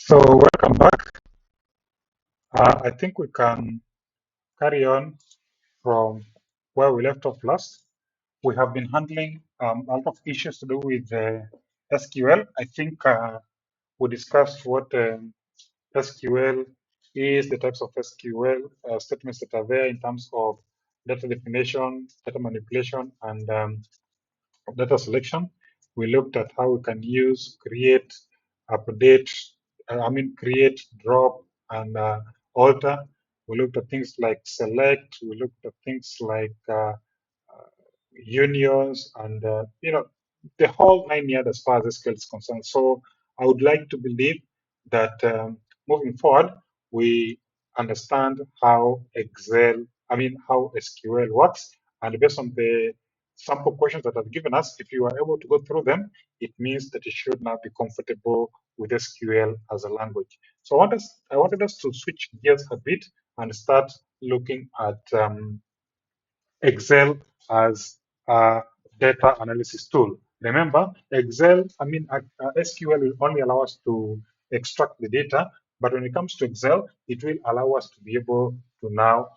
So welcome back. I think we can carry on from where we left off last. We have been handling a lot of issues to do with SQL. I think we discussed what SQL is, the types of SQL statements that are there in terms of data definition, data manipulation, and data selection. We looked at how we can use, create, update, create, drop, and alter. We looked at things like select. We looked at things like unions, and the whole 9 yards as far as SQL is concerned. So I would like to believe that moving forward, we understand how how SQL works, and based on the sample questions that have given us, if you are able to go through them, it means that you should now be comfortable with SQL as a language. So I wanted us to switch gears a bit and start looking at Excel as a data analysis tool. Remember, SQL will only allow us to extract the data, but when it comes to Excel, it will allow us to be able to now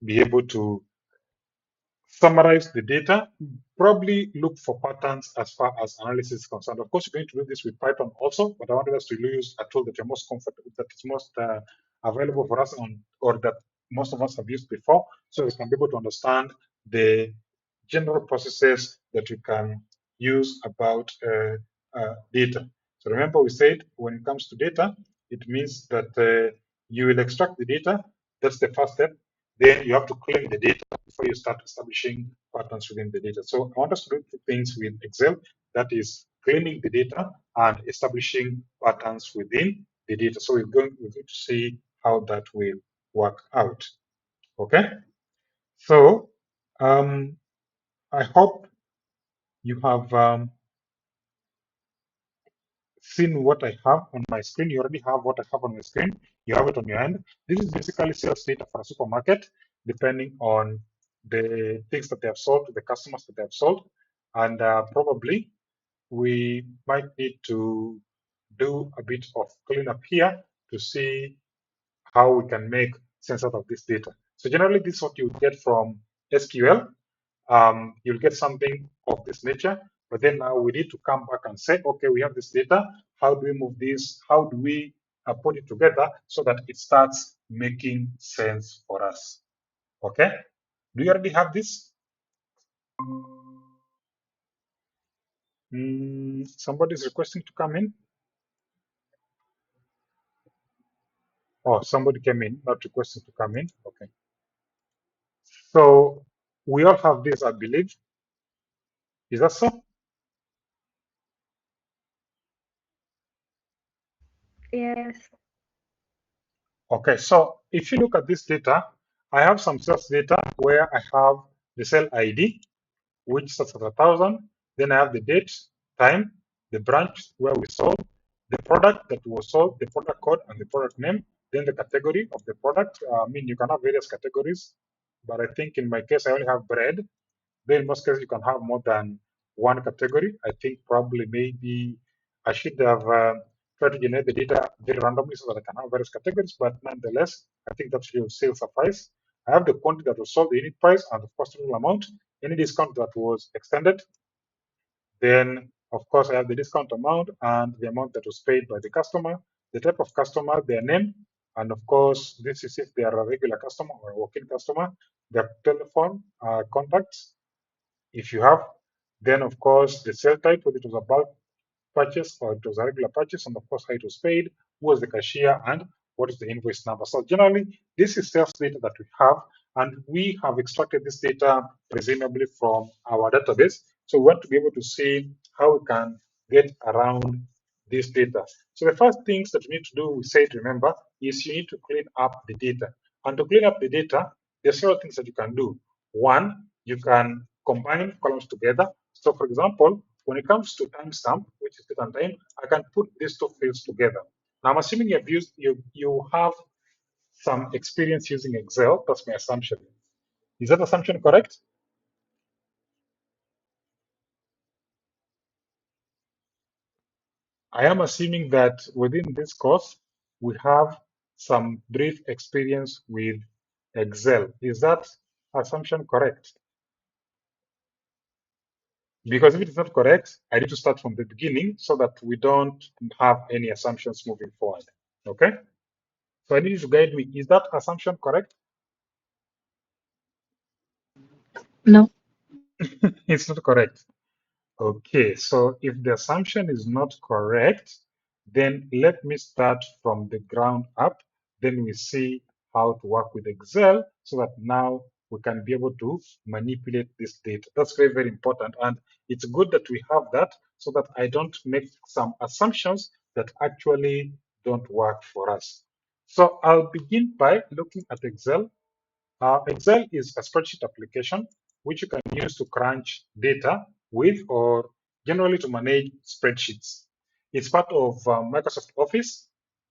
be able to summarize the data, probably look for patterns as far as analysis is concerned. Of course, you're going to do this with Python also, but I wanted us to use a tool that you're most comfortable, that is most available for us on, or that most of us have used before, so we can be able to understand the general processes that we can use about data. So remember, we said when it comes to data, it means that you will extract the data. That's the first step. Then you have to clean the data before you start establishing patterns within the data. So I want us to do two things with Excel, that is cleaning the data and establishing patterns within the data. So we're going to see how that will work out. Okay. So I hope you have seen what I have on my screen. You already have what I have on my screen. You have it on your end. This is basically sales data for a supermarket, depending on the things that they have sold to the customers that they have sold. And probably we might need to do a bit of cleanup here to see how we can make sense out of this data. So generally, this is what you get from SQL. You'll get something of this nature, but then now we need to come back and say, okay, we have this data. How do we move this? How do we put it together so that it starts making sense for us? Okay. Do you already have this? Somebody's requesting to come in. Oh, somebody came in, not requesting to come in. Okay. So we all have this, I believe. Is that so? Yes. Okay, so if you look at this data, I have some sales data where I have the sale ID, which starts at 1,000. Then I have the date, time, the branch where we sold, the product that was sold, the product code and the product name, then the category of the product. You can have various categories, but I think in my case, I only have bread. Then in most cases, you can have more than one category. I think probably maybe I should have tried to generate the data very randomly so that I can have various categories, but nonetheless, I think that should still suffice. I have the quantity that was sold, the unit price, and of course, total amount, any discount that was extended. Then, of course, I have the discount amount and the amount that was paid by the customer, the type of customer, their name, and of course, this is if they are a regular customer or a walk-in customer, their telephone contacts, if you have. Then, of course, the sale type, whether it was a bulk purchase or it was a regular purchase, and of course, how it was paid, who was the cashier, and what is the invoice number. So generally, this is sales data that we have, and we have extracted this data presumably from our database. So we want to be able to see how we can get around this data. So the first things that we need to do, we said, remember, is you need to clean up the data. And to clean up the data, there's several things that you can do. One, you can combine columns together. So for example, when it comes to timestamp, which is date and time, I can put these two fields together. Now I'm assuming you have some experience using Excel. That's my assumption. Is that assumption correct? I am assuming that within this course, we have some brief experience with Excel. Is that assumption correct? Because if it is not correct, I need to start from the beginning so that we don't have any assumptions moving forward. Okay? So I need you to guide me. Is that assumption correct? No. It's not correct. Okay, so if the assumption is not correct, then let me start from the ground up. Then we see how to work with Excel so that now we can be able to manipulate this data. That's very, very important. And it's good that we have that so that I don't make some assumptions that actually don't work for us. So I'll begin by looking at Excel. Excel is a spreadsheet application which you can use to crunch data with or generally to manage spreadsheets. It's part of Microsoft Office,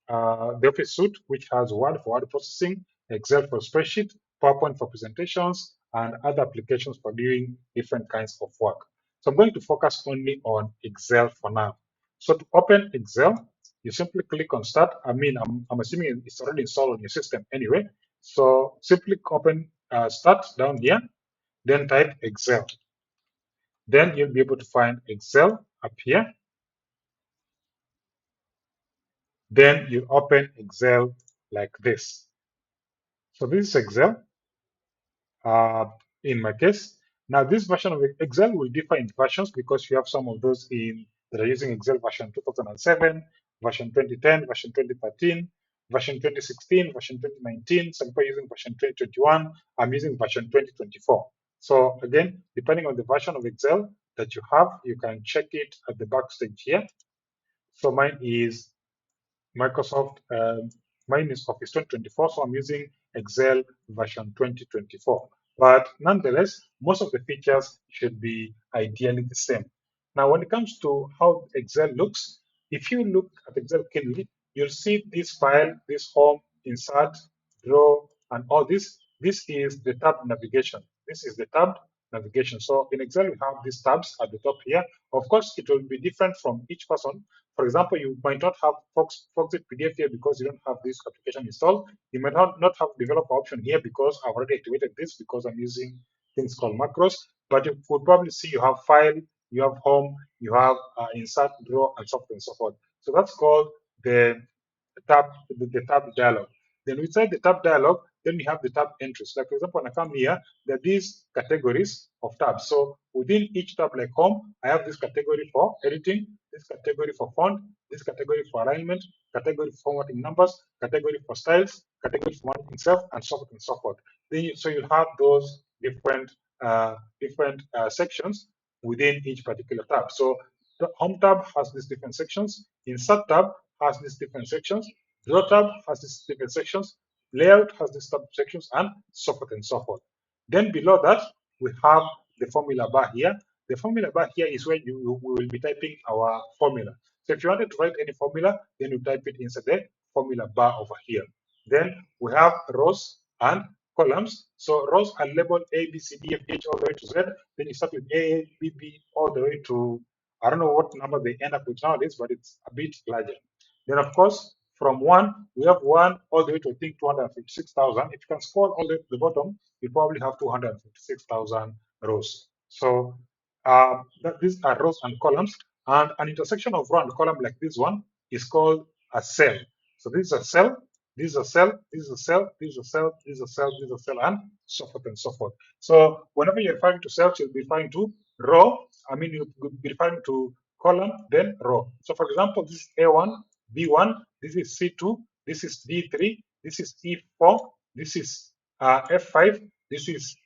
the Office suite, which has Word for word processing, Excel for spreadsheet, PowerPoint for presentations, and other applications for doing different kinds of work. So I'm going to focus only on Excel for now. So to open Excel, you simply click on Start. I'm assuming it's already installed on your system anyway. So simply open Start down here, then type Excel. Then you'll be able to find Excel up here. Then you open Excel like this. So this is Excel uh, in my case. Now this version of Excel will differ in versions because you have some of those in that are using Excel version 2007, version 2010, version 2013, version 2016, version 2019. Some people are using version 2021. I'm using version 2024. So again, depending on the version of Excel that you have, you can check it at the backstage here. So mine is Microsoft, mine is Office 2024, so I'm using Excel version 2024. But nonetheless, most of the features should be ideally the same. Now, when it comes to how Excel looks, if you look at Excel keenly, you'll see this file, this home, insert, draw, and all this. This is the tab navigation. This is the tab navigation. So in Excel, we have these tabs at the top here. Of course, it will be different from each person. For example, you might not have Foxit PDF here because you don't have this application installed. You might not have developer option here because I've already activated this because I'm using things called macros. But you would probably see you have file, you have home, you have insert, draw, and so on and so forth. So that's called the the tab dialog. Then inside the tab dialog, then we have the tab entries. Like for example, when I come here, there are these categories of tabs. So within each tab, like home, I have this category for editing, this category for font, this category for alignment, category for formatting numbers, category for styles, category for marketing self, and so on and so forth. So you have those different sections within each particular tab. So the home tab has these different sections. Insert tab has these different sections. Draw tab has these different sections. Layout has these sections, and so forth and so forth. Then below that, we have the formula bar here. The formula bar here is where we will be typing our formula. So if you wanted to write any formula, then you type it inside the formula bar over here. Then we have rows and columns. So rows are labeled A, B, C, D, F, H all the way to Z. Then you start with A, B, B all the way to, I don't know what number they end up with nowadays, but it's a bit larger. Then of course, from one, we have one all the way to I think 256,000. If you can scroll all the way to the bottom, you probably have 256,000 rows. So these are rows and columns, and an intersection of row and column like this one is called a cell. So this is a cell, this is a cell, this is a cell, this is a cell, this is a cell, this is a cell, and so forth and so forth. So whenever you're referring to cells, you'll be referring to row. You'll be referring to column, then row. So for example, this is A1, B1, this is C2, this is D3, this is E4, this is F5, this is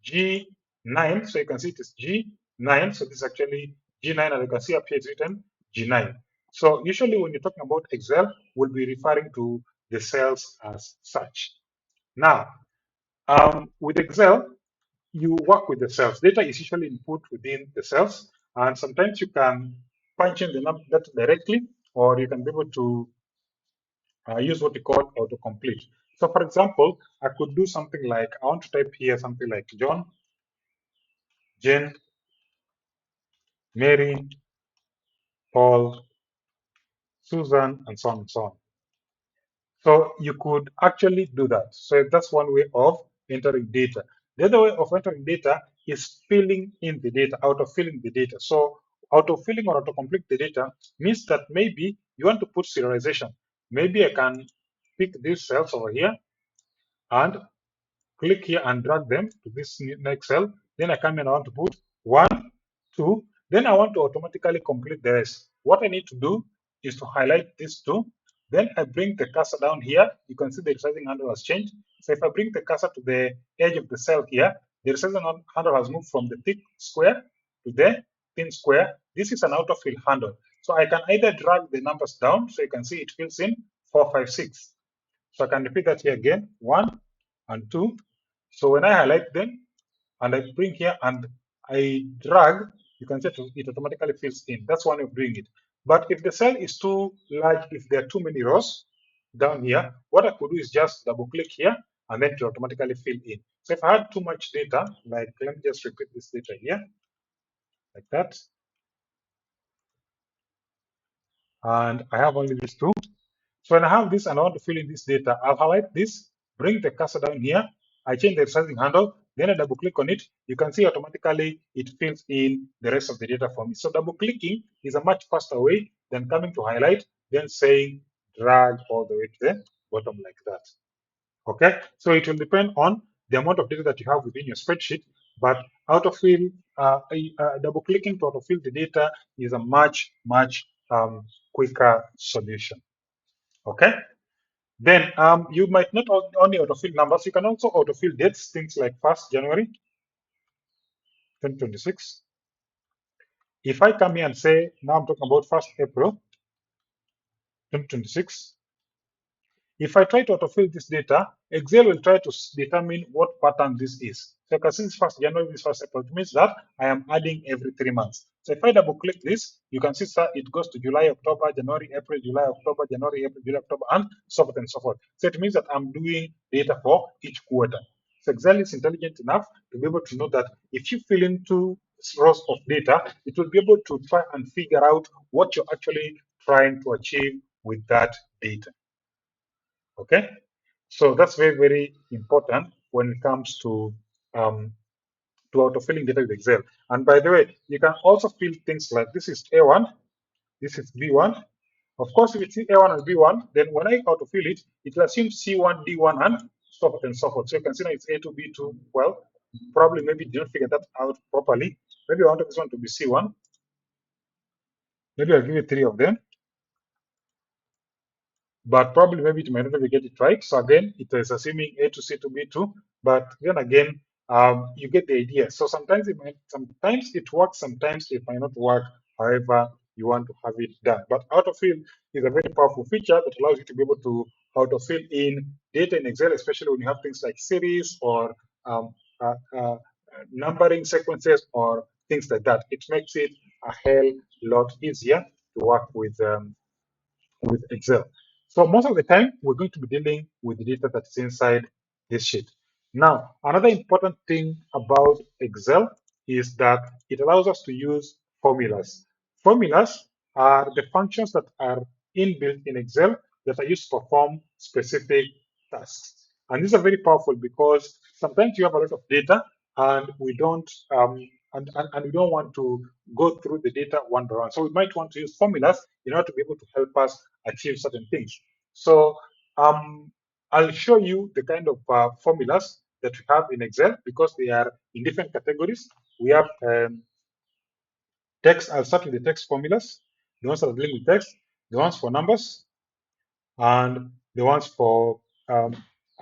G9. So you can see it is G9. So this is actually G9, and you can see up here it's written G9. So usually when you're talking about Excel, we'll be referring to the cells as such. Now, with Excel, you work with the cells. Data is usually input within the cells, and sometimes you can punch in the data directly, or you can be able to use what we call autocomplete. So for example, I could do something like, I want to type here something like John, Jane, Mary, Paul, Susan, and so on and so on. So you could actually do that. So that's one way of entering data. The other way of entering data is filling in the data, auto-filling the data. So auto-filling or auto-complete the data means that maybe you want to put serialization. Maybe I can pick these cells over here and click here and drag them to this next cell. Then I come and I want to put 1, 2. Then I want to automatically complete the rest. What I need to do is to highlight these two. Then I bring the cursor down here. You can see the resizing handle has changed. So if I bring the cursor to the edge of the cell here, the resizing handle has moved from the thick square to the thin square. This is an autofill handle. So I can either drag the numbers down, so you can see it fills in 4, 5, 6. So I can repeat that here again, 1 and 2. So when I highlight them and I bring here and I drag, you can see it automatically fills in. That's one way of doing it. But if the cell is too large, if there are too many rows down here, what I could do is just double click here and then to automatically fill in. So if I had too much data, like let me just repeat this data here, like that, and I have only these two. So when I have this and I want to fill in this data, I'll highlight this, bring the cursor down here, I change the resizing handle, then I double click on it. You can see automatically it fills in the rest of the data for me. So double clicking is a much faster way than coming to highlight, then saying drag all the way to the bottom like that. Okay, so it will depend on the amount of data that you have within your spreadsheet, but autofill, double clicking to autofill the data is a much quicker solution. Okay. Then you might not only autofill numbers, you can also autofill dates, things like 1st January 2026. If I come here and say, now I'm talking about 1st April 2026, if I try to autofill this data, Excel will try to determine what pattern this is. So you can see this 1st January, this 1st April, it means that I am adding every 3 months. So if I double click this, you can see sir, it goes to July, October, January, April, July, October, January, April, July, October, and so forth and so forth. So it means that I'm doing data for each quarter. So Excel is intelligent enough to be able to know that if you fill in 2 rows of data, it will be able to try and figure out what you're actually trying to achieve with that data. Okay, so that's very important when it comes to autofilling data with Excel. And by the way, you can also fill things like this is A1, this is B1. Of course, if it's A1 and B1, then when I autofill it, it will assume C1, D1, and so forth and so forth. So you can see now it's A2, B2. Well, probably maybe didn't figure that out properly. Maybe I wanted this one to be C1. Maybe I'll give it 3 of them, but probably maybe it might not even get it right. So again, it is assuming A to C to B to, but then again, you get the idea. So sometimes sometimes it works, sometimes it might not work. However, you want to have it done. But autofill is a very powerful feature that allows you to be able to autofill in data in Excel, especially when you have things like series or um, uh, uh, numbering sequences or things like that. It makes it a hell lot easier to work with Excel. So most of the time, we're going to be dealing with the data that's inside this sheet. Now, another important thing about Excel is that it allows us to use formulas. Formulas are the functions that are inbuilt in Excel that are used to perform specific tasks. And these are very powerful because sometimes you have a lot of data and we don't and we don't want to go through the data one by one. So we might want to use formulas in order to be able to help us achieve certain things. So I'll show you the kind of formulas that we have in Excel because they are in different categories. We have text. I'll start with the text formulas, the ones that are dealing with text, the ones for numbers, and the ones for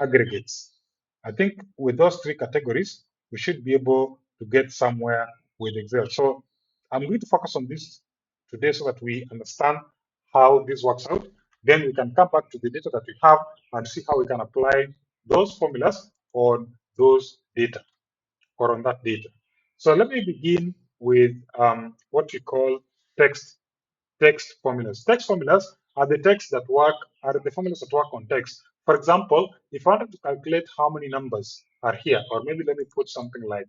aggregates. I think with those 3 categories, we should be able to get somewhere with Excel. So I'm going to focus on this today so that we understand how this works out. Then we can come back to the data that we have and see how we can apply those formulas on those data or on that data. So let me begin with what we call text formulas. Text formulas are the text that work are the formulas that work on text. For example, if I wanted to calculate how many numbers are here, or maybe let me put something like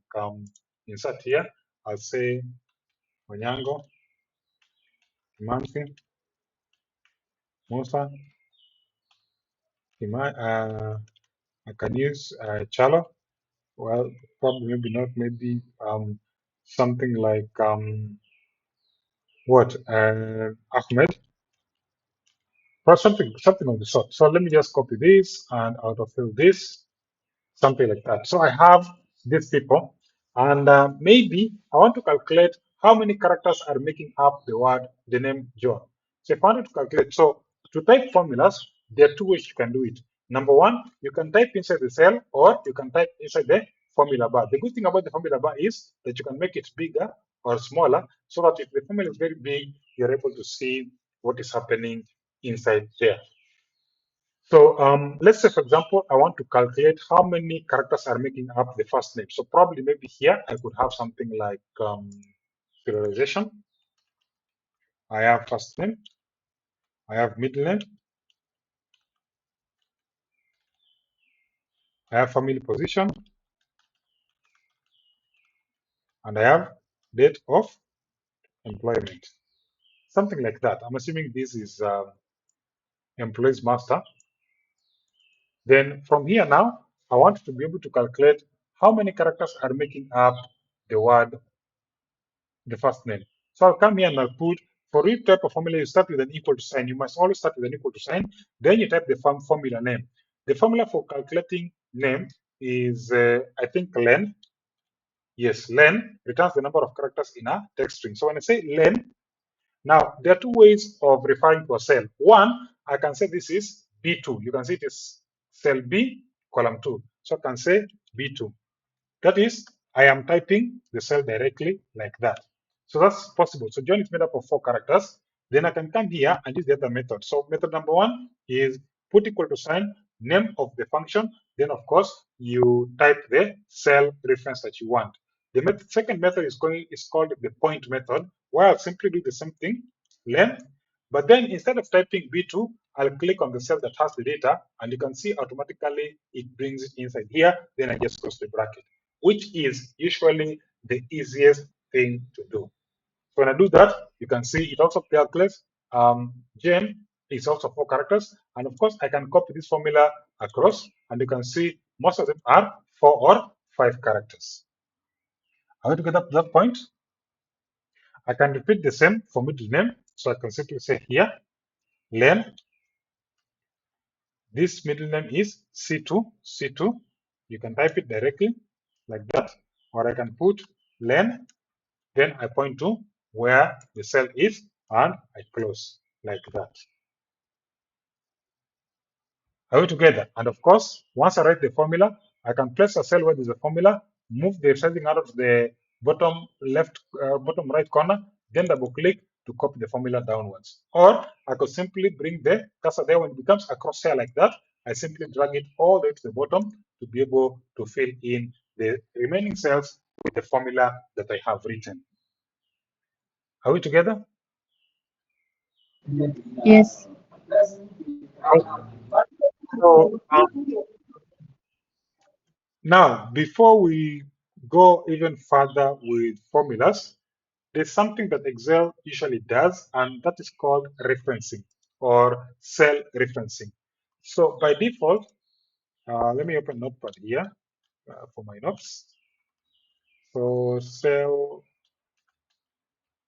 insert here. I'll say Onyango, Mansi, Musa, I can use Chalo. Well, probably maybe not. Maybe something like what Ahmed, or something of the sort. So let me just copy this and autofill this, something like that. So I have these people, and maybe I want to calculate how many characters are making up the name John. So if I wanted to calculate, so to type formulas, there are two ways you can do it. Number one, you can type inside the cell, or you can type inside the formula bar. The good thing about the formula bar is that you can make it bigger or smaller, so that if the formula is very big, you're able to see what is happening inside there. So let's say, for example, I want to calculate how many characters are making up the first name. So probably maybe here I could have something like serialization. I have first name, I have middle name, I have family position, and I have date of employment. Something like that. I'm assuming this is employees master. Then from here now, I want to be able to calculate how many characters are making up the first name. So I'll come here and I'll put, for each type of formula, you start with an equal to sign. You must always start with an equal to sign. Then you type the formula name. The formula for calculating name is, I think, len. Yes, len returns the number of characters in a text string. So when I say len, now there are two ways of referring to a cell. One, I can say this is B2. You can see it is cell B, column 2. So I can say B2. That is, I am typing the cell directly like that. So that's possible. So John is made up of 4 characters. Then I can come here and use the other method. So method number 1 is put equal to sign, name of the function. Then of course you type the cell reference that you want. The second method is called the point method, where I'll simply do the same thing, len, but then instead of typing B2, I'll click on the cell that has the data, and you can see automatically it brings it inside here. Then I just close the bracket, which is usually the easiest thing to do. So when I do that, you can see it also calculates Jane is also 4 characters. And of course, I can copy this formula across, and you can see most of them are 4 or 5 characters. Are we together up to that point? I can repeat the same for middle name. So I can simply say here, len, this middle name is C2, C2. You can type it directly like that, or I can put len, then I point to where the cell is, and I close like that. Are we together? And of course, once I write the formula, I can place a cell where there's a formula, move the setting out of the bottom left, bottom right corner, then double click to copy the formula downwards. Or I could simply bring the cursor there. When it becomes a crosshair like that, I simply drag it all the way to the bottom to be able to fill in the remaining cells with the formula that I have written. Are we together? Yes. So now, before we go even further with formulas, there's something that Excel usually does, and that is called referencing or cell referencing. So by default, let me open Notepad here for my notes. So cell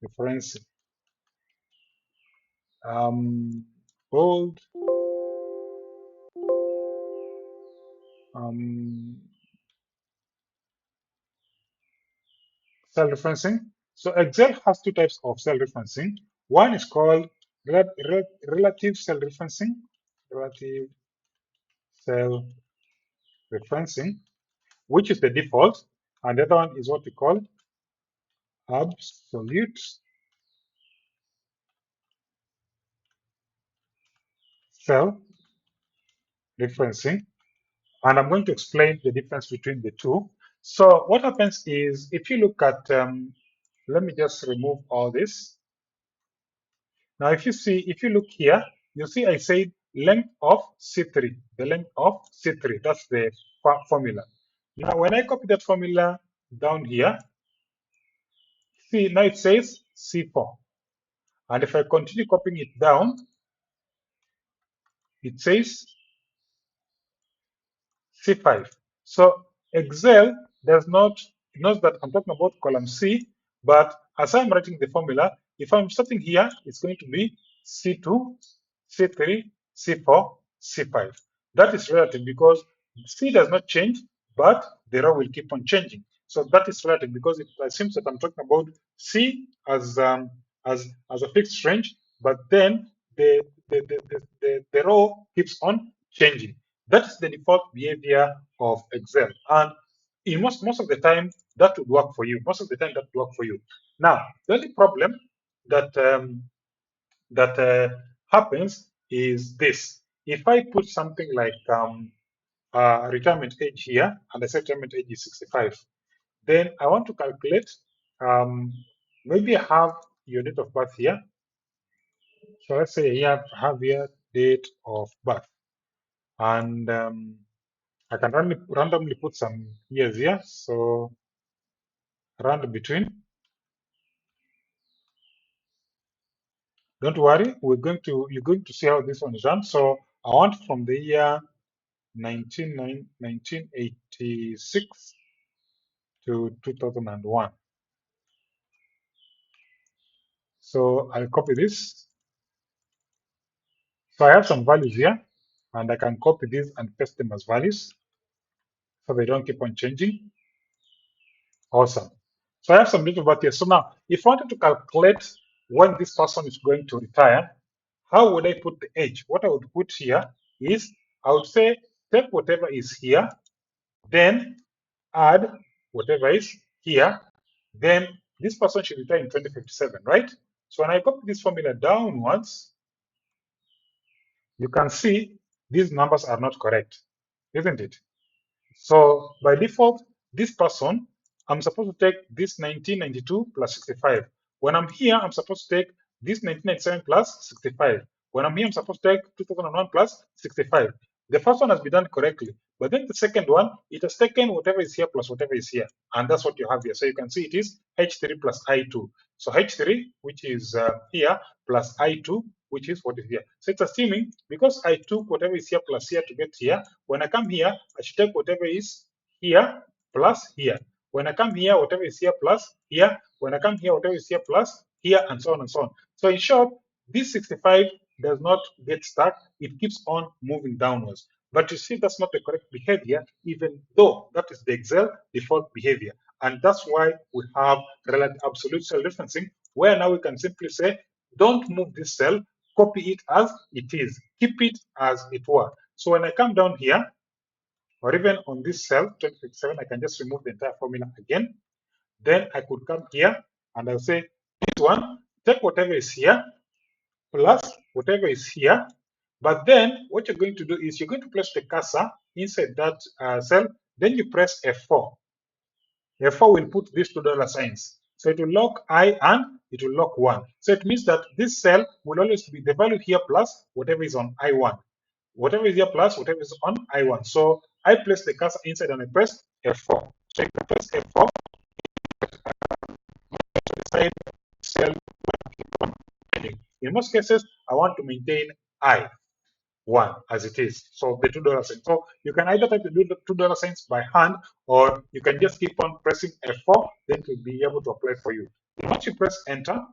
referencing. Bold. Cell referencing. So Excel has 2 types of cell referencing. One is called relative cell referencing, relative cell referencing, which is the default, and the other one is what we call absolute cell referencing. And I'm going to explain the difference between the two. So what happens is, if you look at, let me just remove all this. Now, if you look here, you see I said length of C3, the length of C3, that's the formula. Now, when I copy that formula down here, see, now it says C4. And if I continue copying it down, it says C5. So Excel does not, it knows that I'm talking about column C, but as I'm writing the formula, if I'm starting here, it's going to be C2, C3, C4, C5. That is relative because C does not change, but the row will keep on changing. So that is relative because it assumes that I'm talking about C as a fixed range, but then the row keeps on changing. That is the default behavior of Excel. And in most of the time, that would work for you. Most of the time, that would work for you. Now, the only problem that happens is this. If I put something like retirement age here, and I say retirement age is 65, then I want to calculate, maybe I have your date of birth here. So let's say here I have here date of birth. And I can randomly put some years here. So random between. Don't worry, you're going to see how this one is run. So I want from the year 1986 to 2001. So I'll copy this. So I have some values here, and I can copy these and paste them as values so they don't keep on changing. Awesome. So I have some little bit here. So now, if I wanted to calculate when this person is going to retire, how would I put the age? What I would put here is, I would say, take whatever is here, then add whatever is here, then this person should retire in 2057, right? So when I copy this formula downwards, you can see these numbers are not correct, isn't it? So by default, this person, I'm supposed to take this 1992 plus 65. When I'm here, I'm supposed to take this 1997 plus 65. When I'm here, I'm supposed to take 2001 plus 65. The first one has been done correctly, but then the second one, it has taken whatever is here plus whatever is here, and that's what you have here. So you can see it is H3 plus I2. So H3, which is here, plus I2, which is what is here. So it's assuming because I took whatever is here plus here to get here, when I come here, I should take whatever is here plus here. When I come here, whatever is here plus here. When I come here, whatever is here plus here, and so on and so on. So in short, this 65 does not get stuck. It keeps on moving downwards. But you see, that's not the correct behavior, even though that is the Excel default behavior. And that's why we have relative absolute cell referencing, where now we can simply say, don't move this cell, copy it as it is, keep it as it were. So when I come down here, or even on this cell 2057, I can just remove the entire formula again. Then I could come here and I'll say this one, take whatever is here plus whatever is here. But then what you're going to do is you're going to place the cursor inside that cell, then you press F4. F4 will put these $2 signs. So it will lock I and it will lock 1. So it means that this cell will always be the value here plus whatever is on I1. Whatever is here plus whatever is on I1. So I place the cursor inside and I press F4. So you can press F4 to decide cell heading. In most cases, I want to maintain I1 as it is. So the $2 sign. So you can either type the $2 signs by hand, or you can just keep on pressing F4, then it will be able to apply for you. And once you press enter,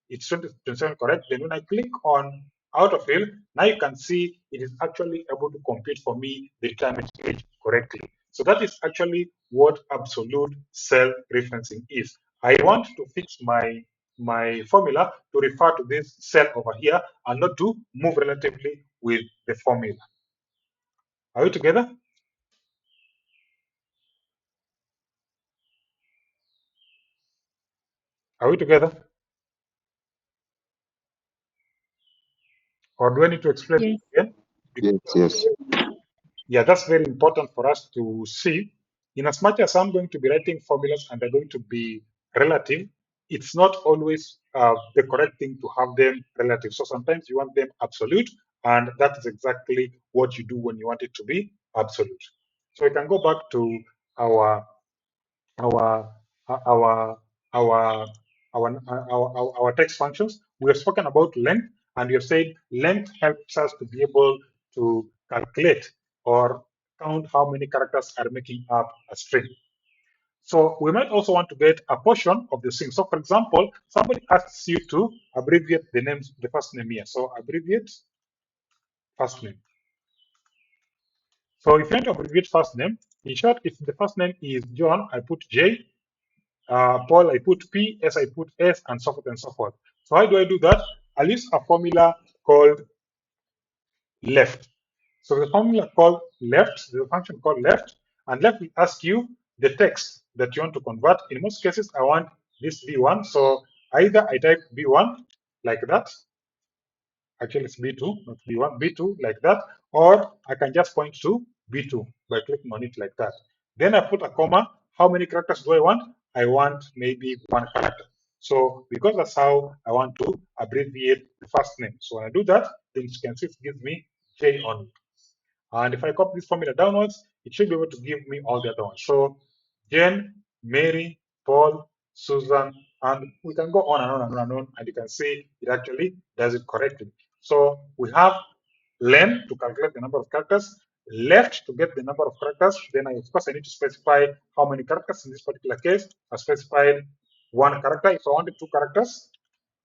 it's 2027 correct. Then when I click on autofill, now you can see it is actually able to compute for me the retirement age correctly. So that is actually what absolute cell referencing is. I want to fix my formula to refer to this cell over here and not to move relatively with the formula. Are we together? Are we together? Or do I need to explain Yes. again? Yes, yes. Yeah, that's very important for us to see. In as much as I'm going to be writing formulas and they're going to be relative, it's not always the correct thing to have them relative. So sometimes you want them absolute, and that is exactly what you do when you want it to be absolute. So we can go back to our our our our our text functions. We have spoken about length, and we have said length helps us to be able to calculate or count how many characters are making up a string. So we might also want to get a portion of the string. So for example, somebody asks you to abbreviate the first name here. So abbreviate first name. So if you want to abbreviate first name, in short, if the first name is John, I put J, Paul, I put P, S, I put S, and so forth and so forth. So how do I do that? I'll use a formula called left. So the formula called left, the function called left, and left will ask you the text that you want to convert. In most cases, I want this B1. So either I type B1 like that, actually it's B2, not B1, B2 like that, or I can just point to B2 by clicking on it like that. Then I put a comma. How many characters do I want? I want maybe one character. So because that's how I want to abbreviate the first name. So when I do that, then you can see it gives me J only. And if I copy this formula downwards, it should be able to give me all the other ones. So Jane, Mary, Paul, Susan, and we can go on and on and on and on, and you can see it actually does it correctly. So we have len to calculate the number of characters, left to get the number of characters. Then of course I need to specify how many characters. In this particular case, I specified one character. If I wanted two characters,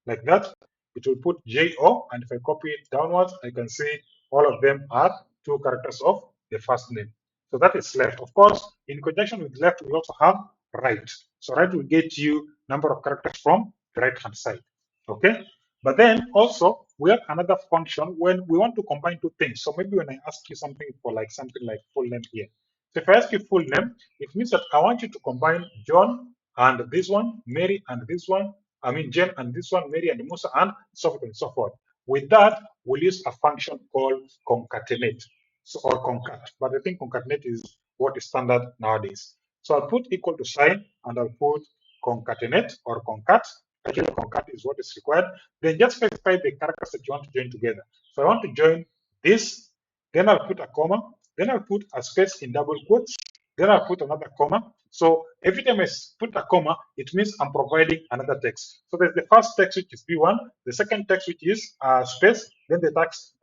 like that, it will put JO, and if I copy it downwards, I can see all of them are two characters of the first name. So that is left. Of course, in conjunction with left, we also have right. So right will get you number of characters from the right hand side. Okay. But then also we have another function when we want to combine two things. So maybe when I ask you something for like something like full name here. So if I ask you full name, it means that I want you to combine John and this one, Mary and this one, I mean Jane and this one, Mary and Musa, and so forth and so forth. With that, we'll use a function called concatenate, so, or concat. But I think concatenate is what is standard nowadays. So I'll put equal to sign and I'll put concatenate or concat. Actually, concat is what is required. Then just specify the characters that you want to join together. So I want to join this, then I'll put a comma, then I'll put a space in double quotes, then I'll put another comma. So every time I put a comma, it means I'm providing another text. So there's the first text, which is B1, the second text, which is space, then the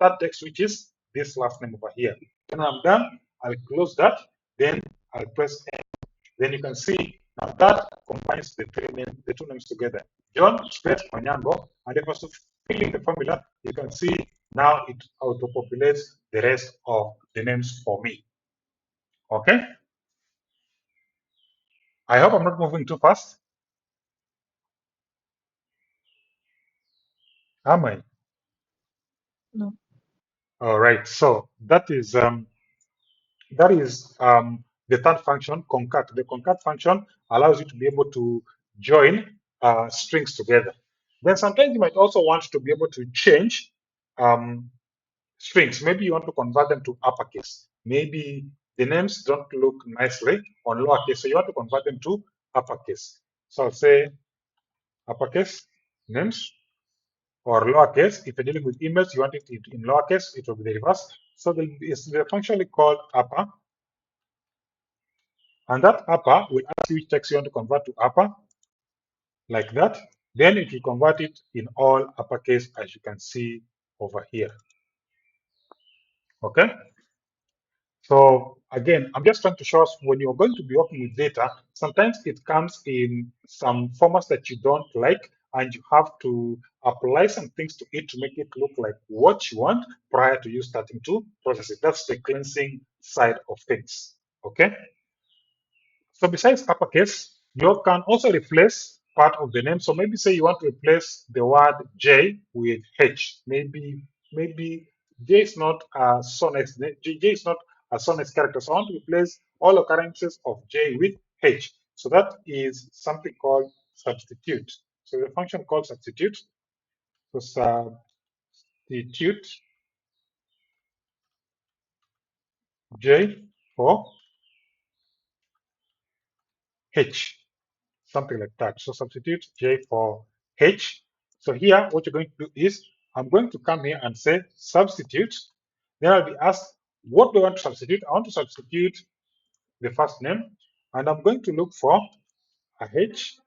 third text, which is this last name over here. When I'm done, I'll close that, then I'll press Enter. Then you can see now that combines the two names together. John space Onyango, and if I was to fill in the formula, you can see now it auto-populates the rest of the names for me. Okay? I hope I'm not moving too fast. Am I? No. All right. So that is the third function, concat. The concat function allows you to be able to join strings together. Then sometimes you might also want to be able to change um, strings. Maybe you want to convert them to uppercase. Maybe the names don't look nicely on lowercase, so you want to convert them to uppercase. So I'll say uppercase names or lowercase. If you're dealing with emails, you want it in lowercase, it will be the reverse. So they're functionally called upper. And that upper will ask you which text you want to convert to upper, like that. Then it will convert it in all uppercase, as you can see over here. Okay. So again, I'm just trying to show us when you're going to be working with data, sometimes it comes in some formats that you don't like, and you have to apply some things to it to make it look like what you want prior to you starting to process it. That's the cleansing side of things. Okay. So besides uppercase, you can also replace part of the name. So maybe say you want to replace the word J with H. Maybe J is not a sonnet. J is not a sonnet character. So I want to replace all occurrences of J with H. So that is something called substitute. So the function called substitute. So substitute J for H. Something like that. So substitute J for H. So here, what you're going to do is, I'm going to come here and say substitute. Then I'll be asked, what do I want to substitute? I want to substitute the first name, and I'm going to look for a H,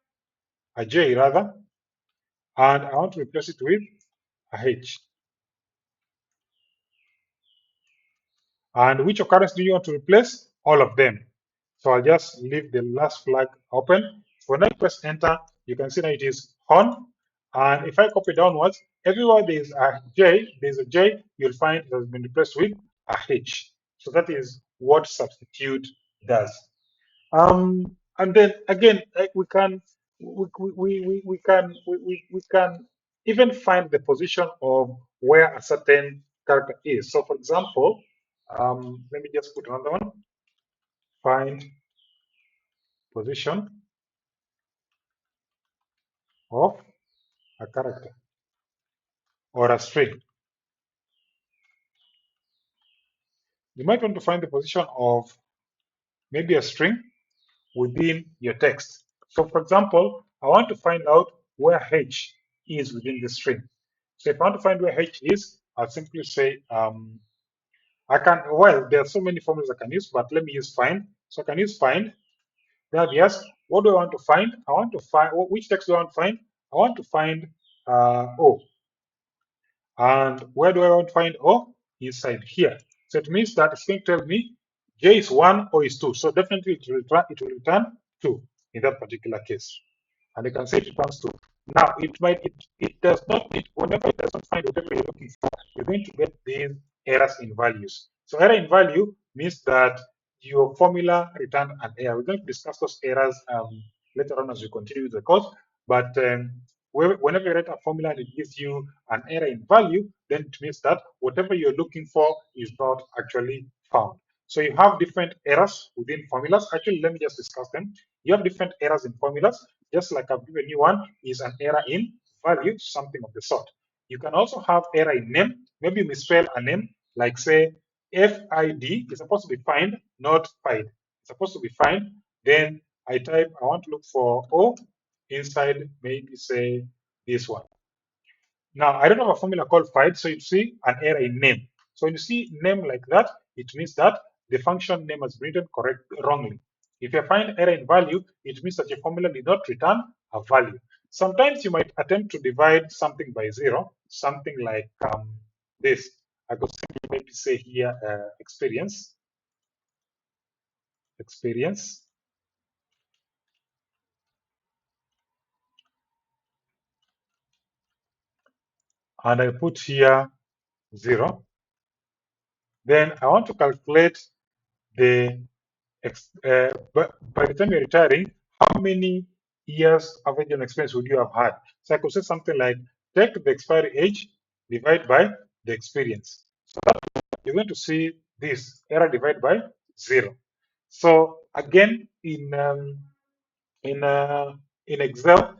a J rather, and I want to replace it with a H. And which occurrence do you want to replace? All of them. So I'll just leave the last flag open. When I press enter, you can see that it is on. And if I copy downwards, everywhere there's a J, you'll find it has been replaced with a H. So that is what substitute does. And then again, we can even find the position of where a certain character is. So, for example, let me just put another one. Find position of a character or a string. You might want to find the position of maybe a string within your text. So, for example, I want to find out where H is within the string. So, if I want to find where H is, I'll simply say I can, well, there are so many formulas I can use, but let me use find. So I can use find. Then yes, what do I want to find? I want to find, which text do I want to find? I want to find O. And where do I want to find O? Inside here. So it means that it's going to tell me J is 1, O is 2. So definitely it will return 2 in that particular case. And you can see it returns 2. Now it does not whenever it doesn't find whatever you're looking for, you're going to get these errors in values. So error in value means that your formula returned an error. We're going to discuss those errors later on as we continue with the course. But whenever you write a formula and it gives you an error in value, then it means that whatever you're looking for is not actually found. So you have different errors within formulas. Actually, let me just discuss them. You have different errors in formulas, just like I've given you one is an error in value, something of the sort. You can also have error in name. Maybe you misspell a name, like say FID is supposed to be find, not find. It's supposed to be find. Then I type, I want to look for O inside, maybe say this one. Now, I don't have a formula called find, so you see an error in name. So when you see name like that, it means that the function name has been written wrongly. If you find error in value, it means that your formula did not return a value. Sometimes you might attempt to divide something by 0, something like this. I could simply maybe say here experience, and I put here 0. Then I want to calculate the but by the time you're retiring, how many years average on experience would you have had? So I could say something like take the expiry age, divide by the experience. So that you're going to see this error divided by 0. So again, in uh, in Excel,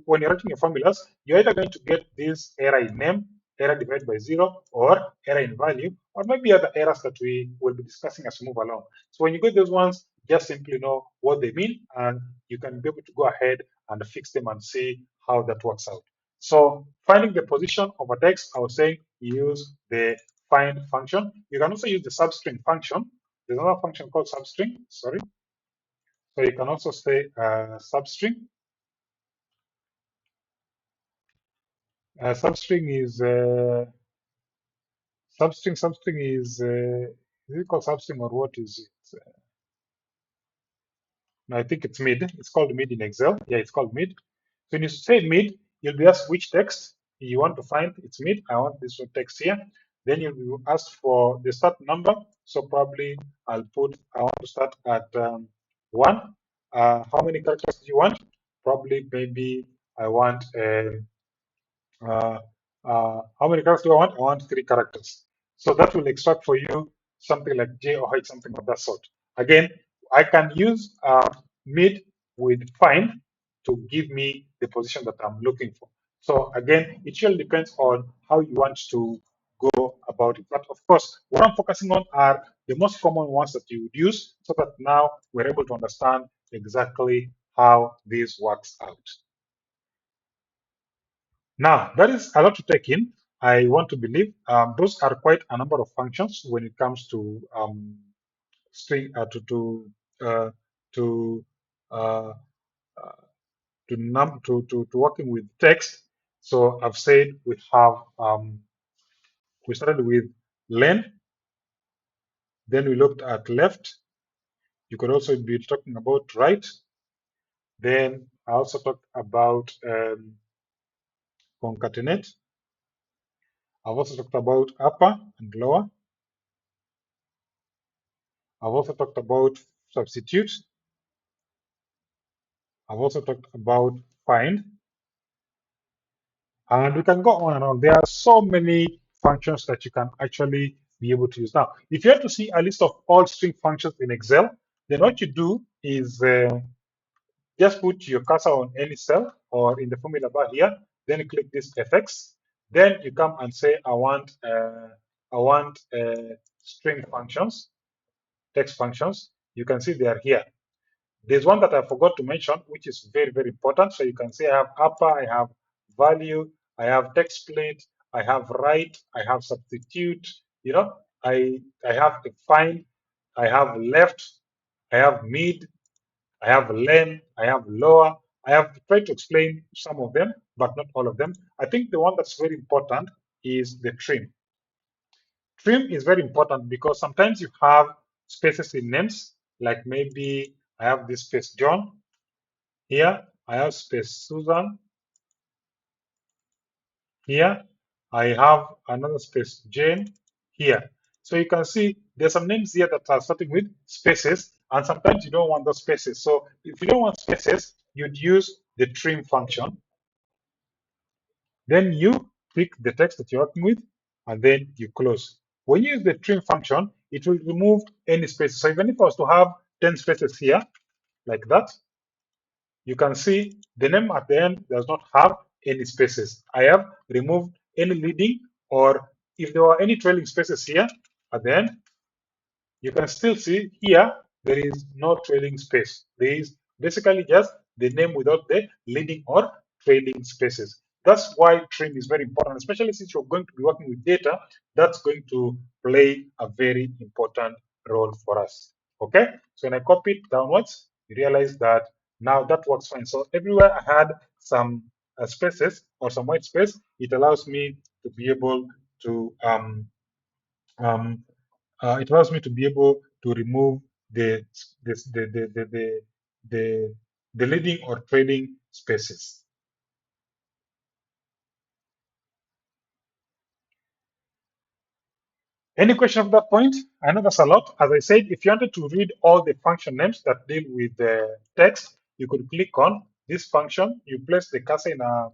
when you're writing your formulas, you're either going to get this error in name, error divided by 0, or error in value, or maybe other errors that we will be discussing as we move along. So when you get those ones, just simply know what they mean, and you can be able to go ahead and fix them and see how that works out. So finding the position of a text, I was saying use the find function. You can also use the substring function. There's another function called substring, sorry. So you can also say substring. Substring is it called substring or what is it? No, I think it's mid. It's called mid in Excel. Yeah, it's called mid. So when you say mid, you'll be asked which text you want to find. It's mid. I want this text here. Then you'll be asked for the start number. So probably I want to start at 1. How many characters do you want? Probably maybe I want Uh, how many characters do I want? I want 3 characters. So that will extract for you something like J or H, something of that sort. Again, I can use mid with find to give me the position that I'm looking for. So again, it really depends on how you want to go about it. But of course, what I'm focusing on are the most common ones that you would use so that now we're able to understand exactly how this works out. Now, that is a lot to take in. I want to believe those are quite a number of functions when it comes to string uh, to uh, to working with text. So I've said we started with len, Then we looked at left. You could also be talking about right. Then I also talked about concatenate. I've also talked about upper and lower. I've also talked about substitute. I've also talked about find. And we can go on and on. There are so many functions that you can actually be able to use. Now, if you have to see a list of all string functions in Excel, then what you do is just put your cursor on any cell or in the formula bar here, then you click this FX. Then you come and say, I want string functions, text functions. You can see they are here. There's one that I forgot to mention, which is very, very important. So you can see I have upper, I have value, I have text split, I have right, I have substitute, you know, I have the find, I have left, I have mid, I have len, I have lower. I have tried to explain some of them, but not all of them. I think the one that's very important is the trim. Trim is very important because sometimes you have spaces in names, like maybe I have this space John. Here, I have space Susan. Here, I have another space Jane here. So you can see there's some names here that are starting with spaces, and sometimes you don't want those spaces. So if you don't want spaces, you'd use the trim function. Then you pick the text that you're working with, and then you close. When you use the trim function, it will remove any spaces. So even if I was to have 10 spaces here, like that, you can see the name at the end does not have any spaces. I have removed any leading, or if there were any trailing spaces here at the end, you can still see here there is no trailing space. There is basically just the name without the leading or trailing spaces. That's why trim is very important, especially since you're going to be working with data. That's going to play a very important role for us. Okay, so when I copy it downwards, you realize that now that works fine. So everywhere I had some spaces or some white space, it allows me to be able to um, it allows me to be able to remove the the, the leading or trailing spaces. Any question of that point? I know that's a lot. As I said, if you wanted to read all the function names that deal with the text, you could click on this function. You place the cursor in a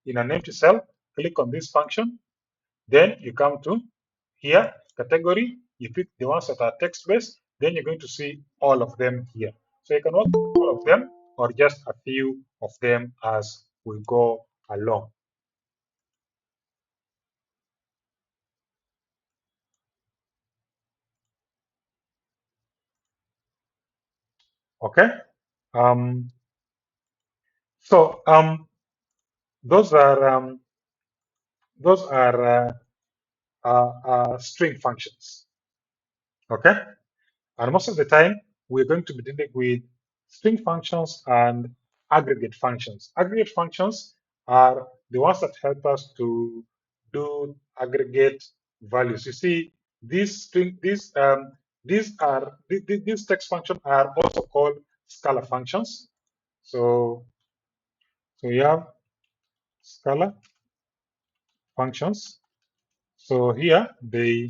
in an empty cell. Click on this function. Then you come to here, category. You pick the ones that are text-based. Then you're going to see all of them here. So you can work with all of them or just a few of them as we go along. Okay. Um, so those are string functions. Okay. And most of the time, we're going to be dealing with string functions and aggregate functions. Aggregate functions are the ones that help us to do aggregate values. You see, these text functions are also called scalar functions. So you have scalar functions. So here they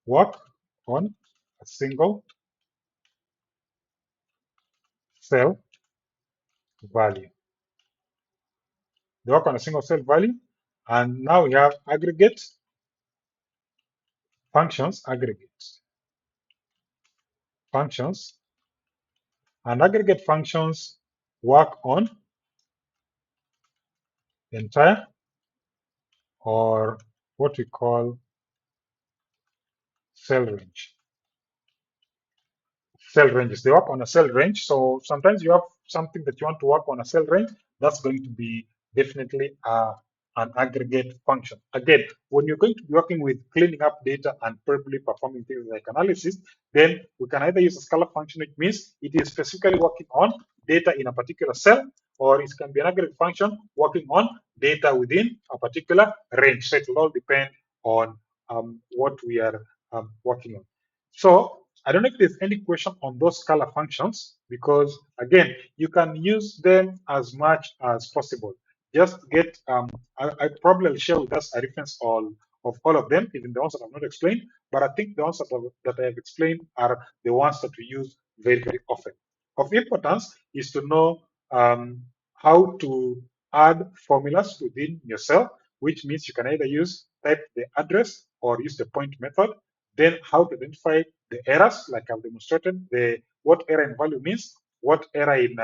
work on a single cell value. They work on a single cell value. And now we have aggregate functions, and aggregate functions work on the entire, or what we call cell range. Cell ranges, they work on a cell range. So sometimes you have something that you want to work on a cell range, that's going to be definitely an aggregate function. Again, when you're going to be working with cleaning up data and probably performing things like analysis, then we can either use a scalar function, which means it is specifically working on data in a particular cell, or it can be an aggregate function working on data within a particular range. So it will all depend on what we are working on. So I don't know if there's any question on those scalar functions, because again, you can use them as much as possible. Just get, I probably will share with us a reference of all of them, even the ones that I've not explained, but I think the ones that I have explained are the ones that we use very, very often. Of importance is to know how to add formulas within your cell, which means you can either use type the address or use the point method. Then how to identify the errors, like I've demonstrated, what error in value means, what error in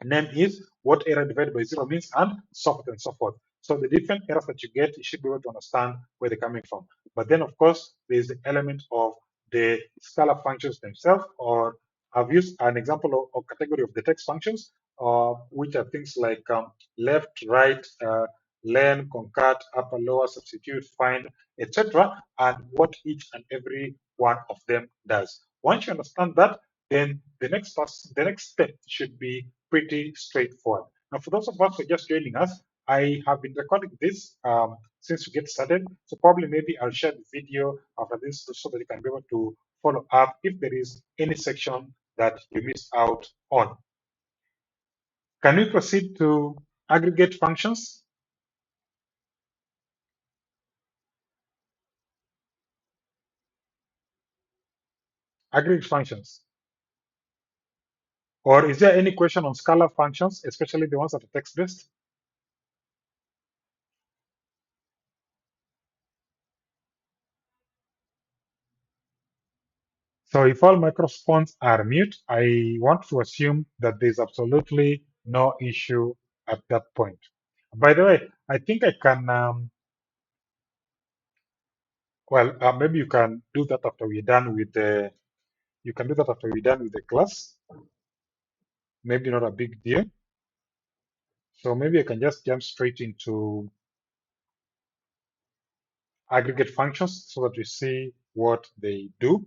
name is, what error divided by zero means, and so forth and so forth. So the different errors that you get, you should be able to understand where they're coming from. But then, of course, there's the element of the scalar functions themselves, or I've used an example or category of the text functions, which are things like left, right, len, concat, upper, lower, substitute, find, etc., and what each and every one of them does. Once you understand that, then the next step should be pretty straightforward. Now, for those of us who are just joining us, I have been recording this since we get started. So probably maybe I'll share the video after this so that you can be able to follow up if there is any section that you missed out on. Can we proceed to aggregate functions? Aggregate functions. Or is there any question on scalar functions, especially the ones that are text-based? So if all microphones are mute, I want to assume that there's absolutely no issue at that point. By the way, I think I can, maybe you can do that after we're done with the, you can do that after we're done with the class. Maybe not a big deal. So maybe I can just jump straight into aggregate functions so that we see what they do.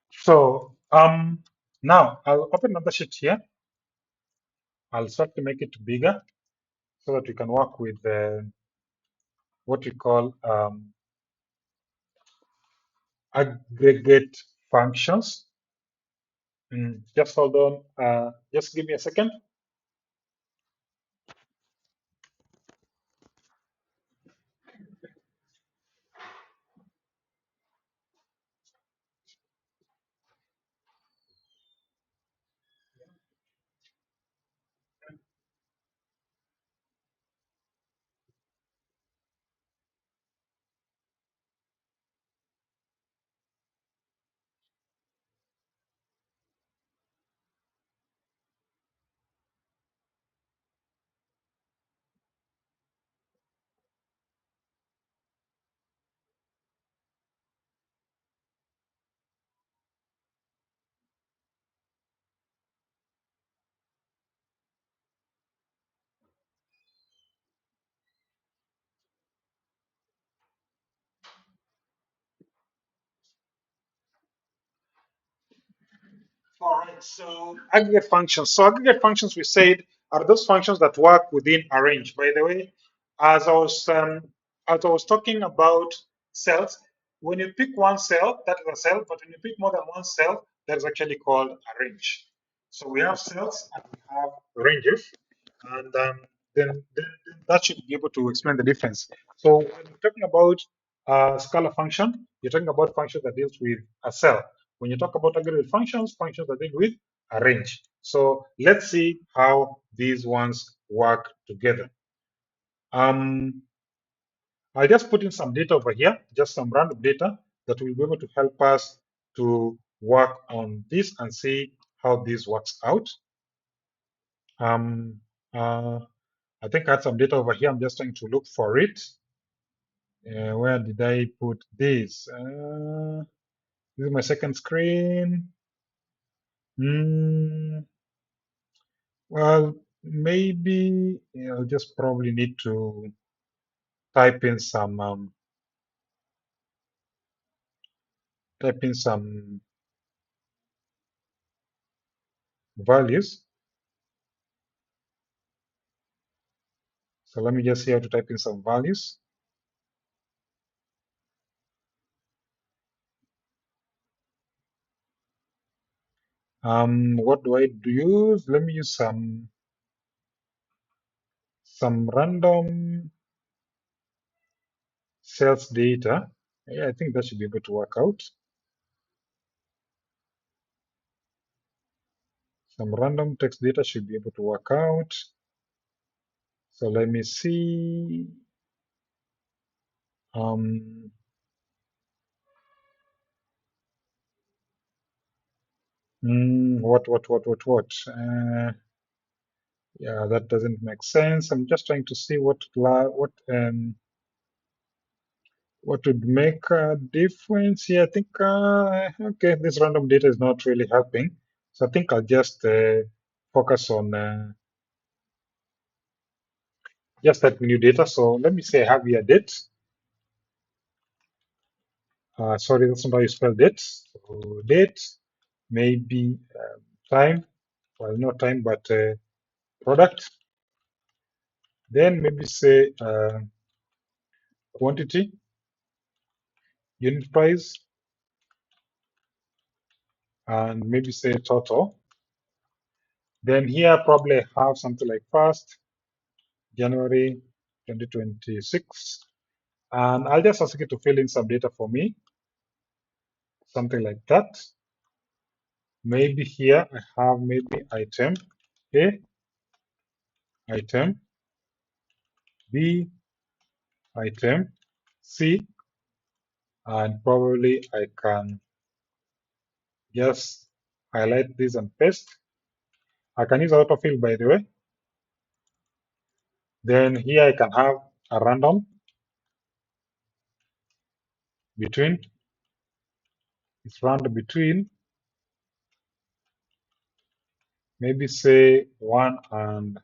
So now I'll open another sheet here. I'll start to make it bigger so that we can work with what we call aggregate functions. Just hold on. Just give me a second. All right, so aggregate functions. So aggregate functions, we said, are those functions that work within a range. By the way, as I was talking about cells, when you pick one cell, that is a cell. But when you pick more than one cell, that is actually called a range. So we have cells and we have ranges, and then that should be able to explain the difference. So when you're talking about a scalar function, you're talking about functions that deals with a cell. When you talk about aggregate functions, functions that deal with a range. So let's see how these ones work together. I just put in some data over here, just some random data that will be able to help us to work on this and see how this works out. Um, I think I had some data over here. I'm just trying to look for it. Where did I put this? This is my second screen. Well, maybe I'll just probably need to type in some values. So let me just see how to type in some values. What do I use? Let me use some random sales data. Yeah, I think that should be able to work out. Some random text data should be able to work out. So let me see. What? Yeah, that doesn't make sense. I'm just trying to see what would make a difference here. I think okay, this random data is not really helping. So I think I'll just focus on just that new data. So let me say I have here date. Sorry, that's not how you spell date. So date, maybe time. Well, not time, but product. Then maybe say quantity, unit price, and maybe say total. Then here probably have something like 1st January 2026. And I'll just ask you to fill in some data for me, something like that. Maybe here I have maybe item A, item B, item C, and probably I can just highlight this and paste. I can use autofill, by the way. Then here I can have a random between. It's random between maybe say 1 and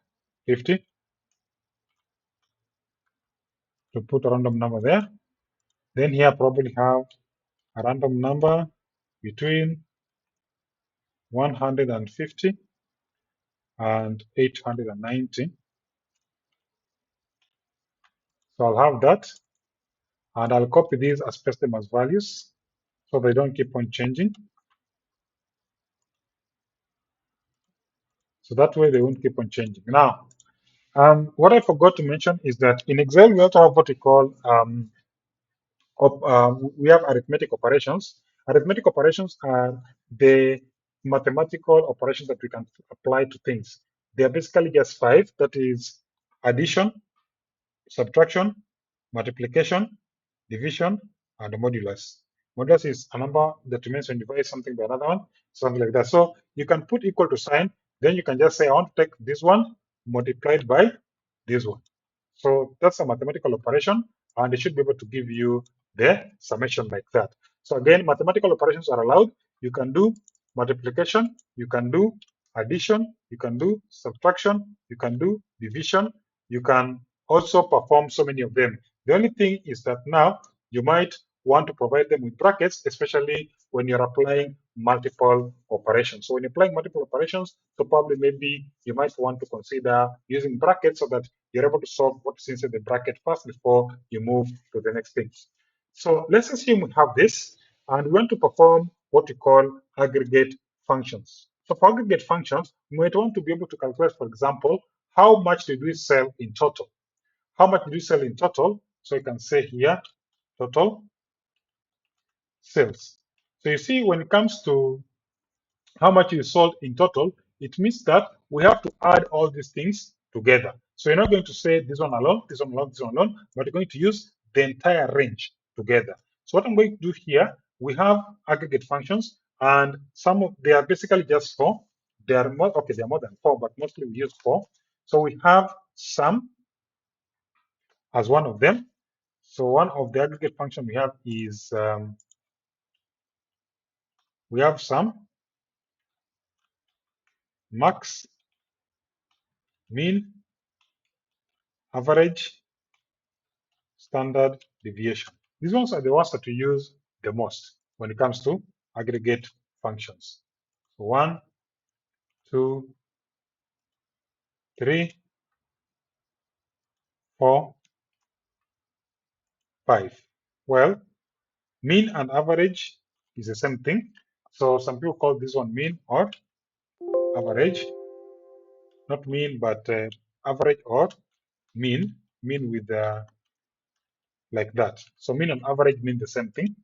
50 to put a random number there. Then here probably have a random number between 150 and 890. So I'll have that, and I'll copy these as paste them as values so they don't keep on changing. So that way they won't keep on changing. Now, what I forgot to mention is that in Excel we also have what we call we have arithmetic operations. Arithmetic operations are the mathematical operations that we can apply to things. They are basically just 5. That is addition, subtraction, multiplication, division, and modulus. Modulus is a number that remains when you divide something by another one, something like that. So you can put equal to sign, then you can just say, I want to take this one multiplied by this one. So that's a mathematical operation, and it should be able to give you the summation like that. So again, mathematical operations are allowed. You can do multiplication, you can do addition, you can do subtraction, you can do division, you can also perform so many of them. The only thing is that now you might want to provide them with brackets, especially when you're applying multiple operations. So when you're applying multiple operations, so probably maybe you might want to consider using brackets so that you're able to solve what's inside the bracket first before you move to the next thing. So let's assume we have this, and we want to perform what we call aggregate functions. So for aggregate functions, we might want to be able to calculate, for example, how much did we sell in total? How much did we sell in total? So you can say here, total sales. So you see, when it comes to how much you sold in total, it means that we have to add all these things together. So you're not going to say this one alone, this one alone, this one alone, but you're going to use the entire range together. So what I'm going to do here, we have aggregate functions, and some of they are basically just 4. They are more okay, they are more than 4, but mostly we use 4. So we have sum as one of them. So one of the aggregate function we have is we have sum, max, mean, average, standard deviation. These ones are the ones that we use the most when it comes to aggregate functions. So 1, 2, 3, 4, 5. Well, mean and average is the same thing. So some people call this one mean or average, not mean, but average or mean with like that. So mean and average mean the same thing.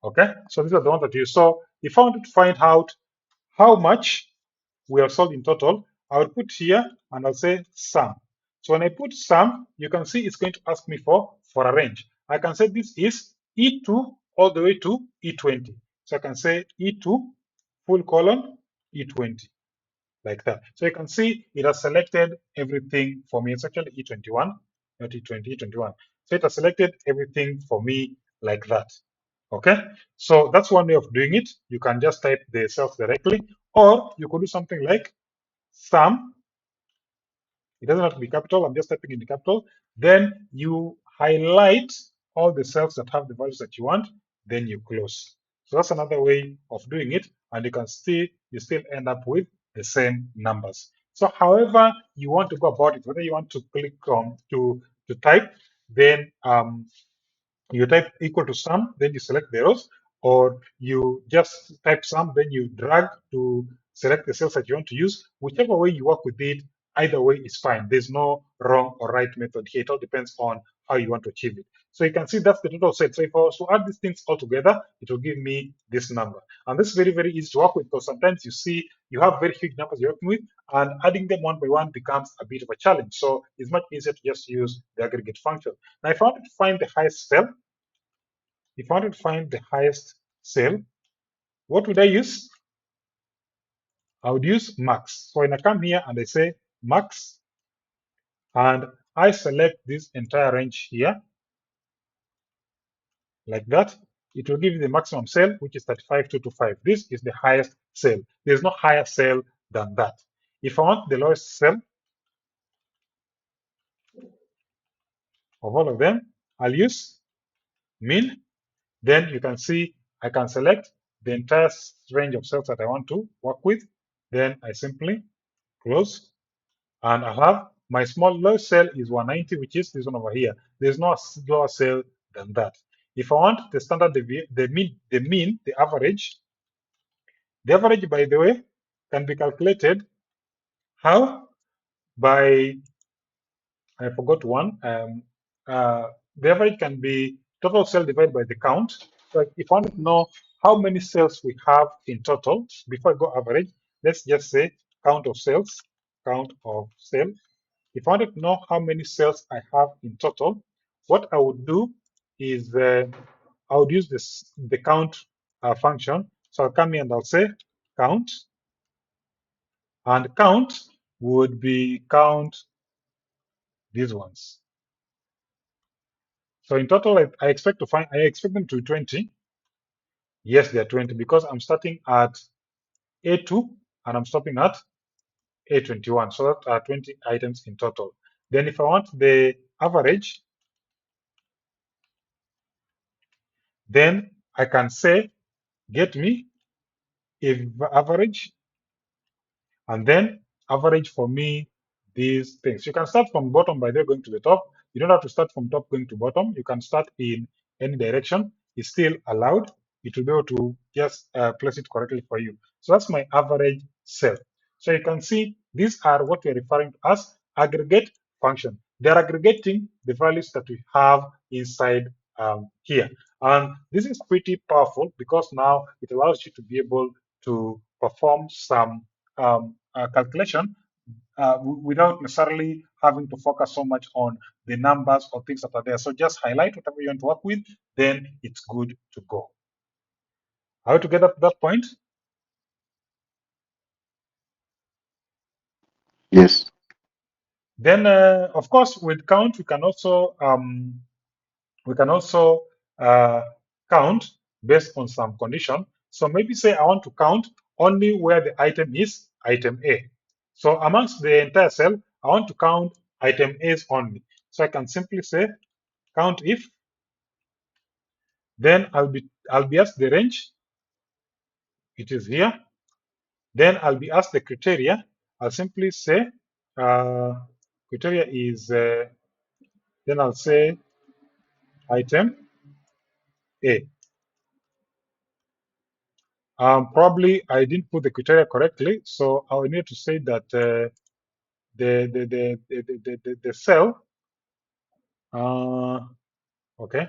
Okay, so these are the ones that you saw. If I wanted to find out how much we have sold in total, I will put here and I'll say sum. So when I put sum, you can see it's going to ask me for a range. I can say this is E2 all the way to E20. So I can say E2 full colon E20 like that. So you can see it has selected everything for me. It's actually E21, not E20, E21. So it has selected everything for me like that. Okay, so that's one way of doing it. You can just type the cells directly, or you could do something like sum. It doesn't have to be capital. I'm just typing in the capital. Then you highlight all the cells that have the values that you want. Then you close. So that's another way of doing it, and you still end up with the same numbers. So however you want to go about it, whether you want to click on to type, then you type equal to sum, then you select the rows, or you just type sum, then you drag to select the cells that you want to use. Whichever way you work with it, either way is fine. There's no wrong or right method here. It all depends on how you want to achieve it. So you can see that's the total set. So if I was to add these things all together, it will give me this number. And this is very, very easy to work with, because sometimes you see you have very huge numbers you're working with, and adding them one by one becomes a bit of a challenge. So it's much easier to just use the aggregate function. Now, if I wanted to find the highest cell, what would I use? I would use max. So when I come here and I say max, and I select this entire range here, like that, it will give you the maximum cell, which is 35225. This is the highest cell. There's no higher cell than that. If I want the lowest cell of all of them, I'll use min. Then you can see I can select the entire range of cells that I want to work with. Then I simply close, and I have my small lowest cell is 190, which is this one over here. There's no lower cell than that. If I want the standard the average, by the way, can be calculated how? By, I forgot one. The average can be total cell divided by the count. So if I want to know how many cells we have in total, before I go average, let's just say count of cells, count of cells. If I wanted to know how many cells I have in total, what I would do is I would use the count function. So I'll come here and I'll say count, and count would be count these ones. So in total, I expect them to be 20. Yes, they're 20 because I'm starting at A2 and I'm stopping at A21. So that are 20 items in total. Then if I want the average, then I can say get me if average, and then average for me these things. You can start from bottom by there going to the top. You don't have to start from top going to bottom. You can start in any direction. It's still allowed. It will be able to just place it correctly for you. So that's my average cell. So you can see these are what we're referring to as aggregate function. They're aggregating the values that we have inside here. And this is pretty powerful because now it allows you to be able to perform some calculation without necessarily having to focus so much on the numbers or things that are there. So just highlight whatever you want to work with, then it's good to go. Are we together at that point? Yes. Then, of course, with count, we can also count based on some condition. So maybe say I want to count only where the item is item A. So amongst the entire cell, I want to count item A's only. So I can simply say count if, then I'll be asked the range, it is here. Then I'll be asked the criteria. I'll simply say criteria is then I'll say item A. Probably I didn't put the criteria correctly, so I will need to say that the cell. Okay.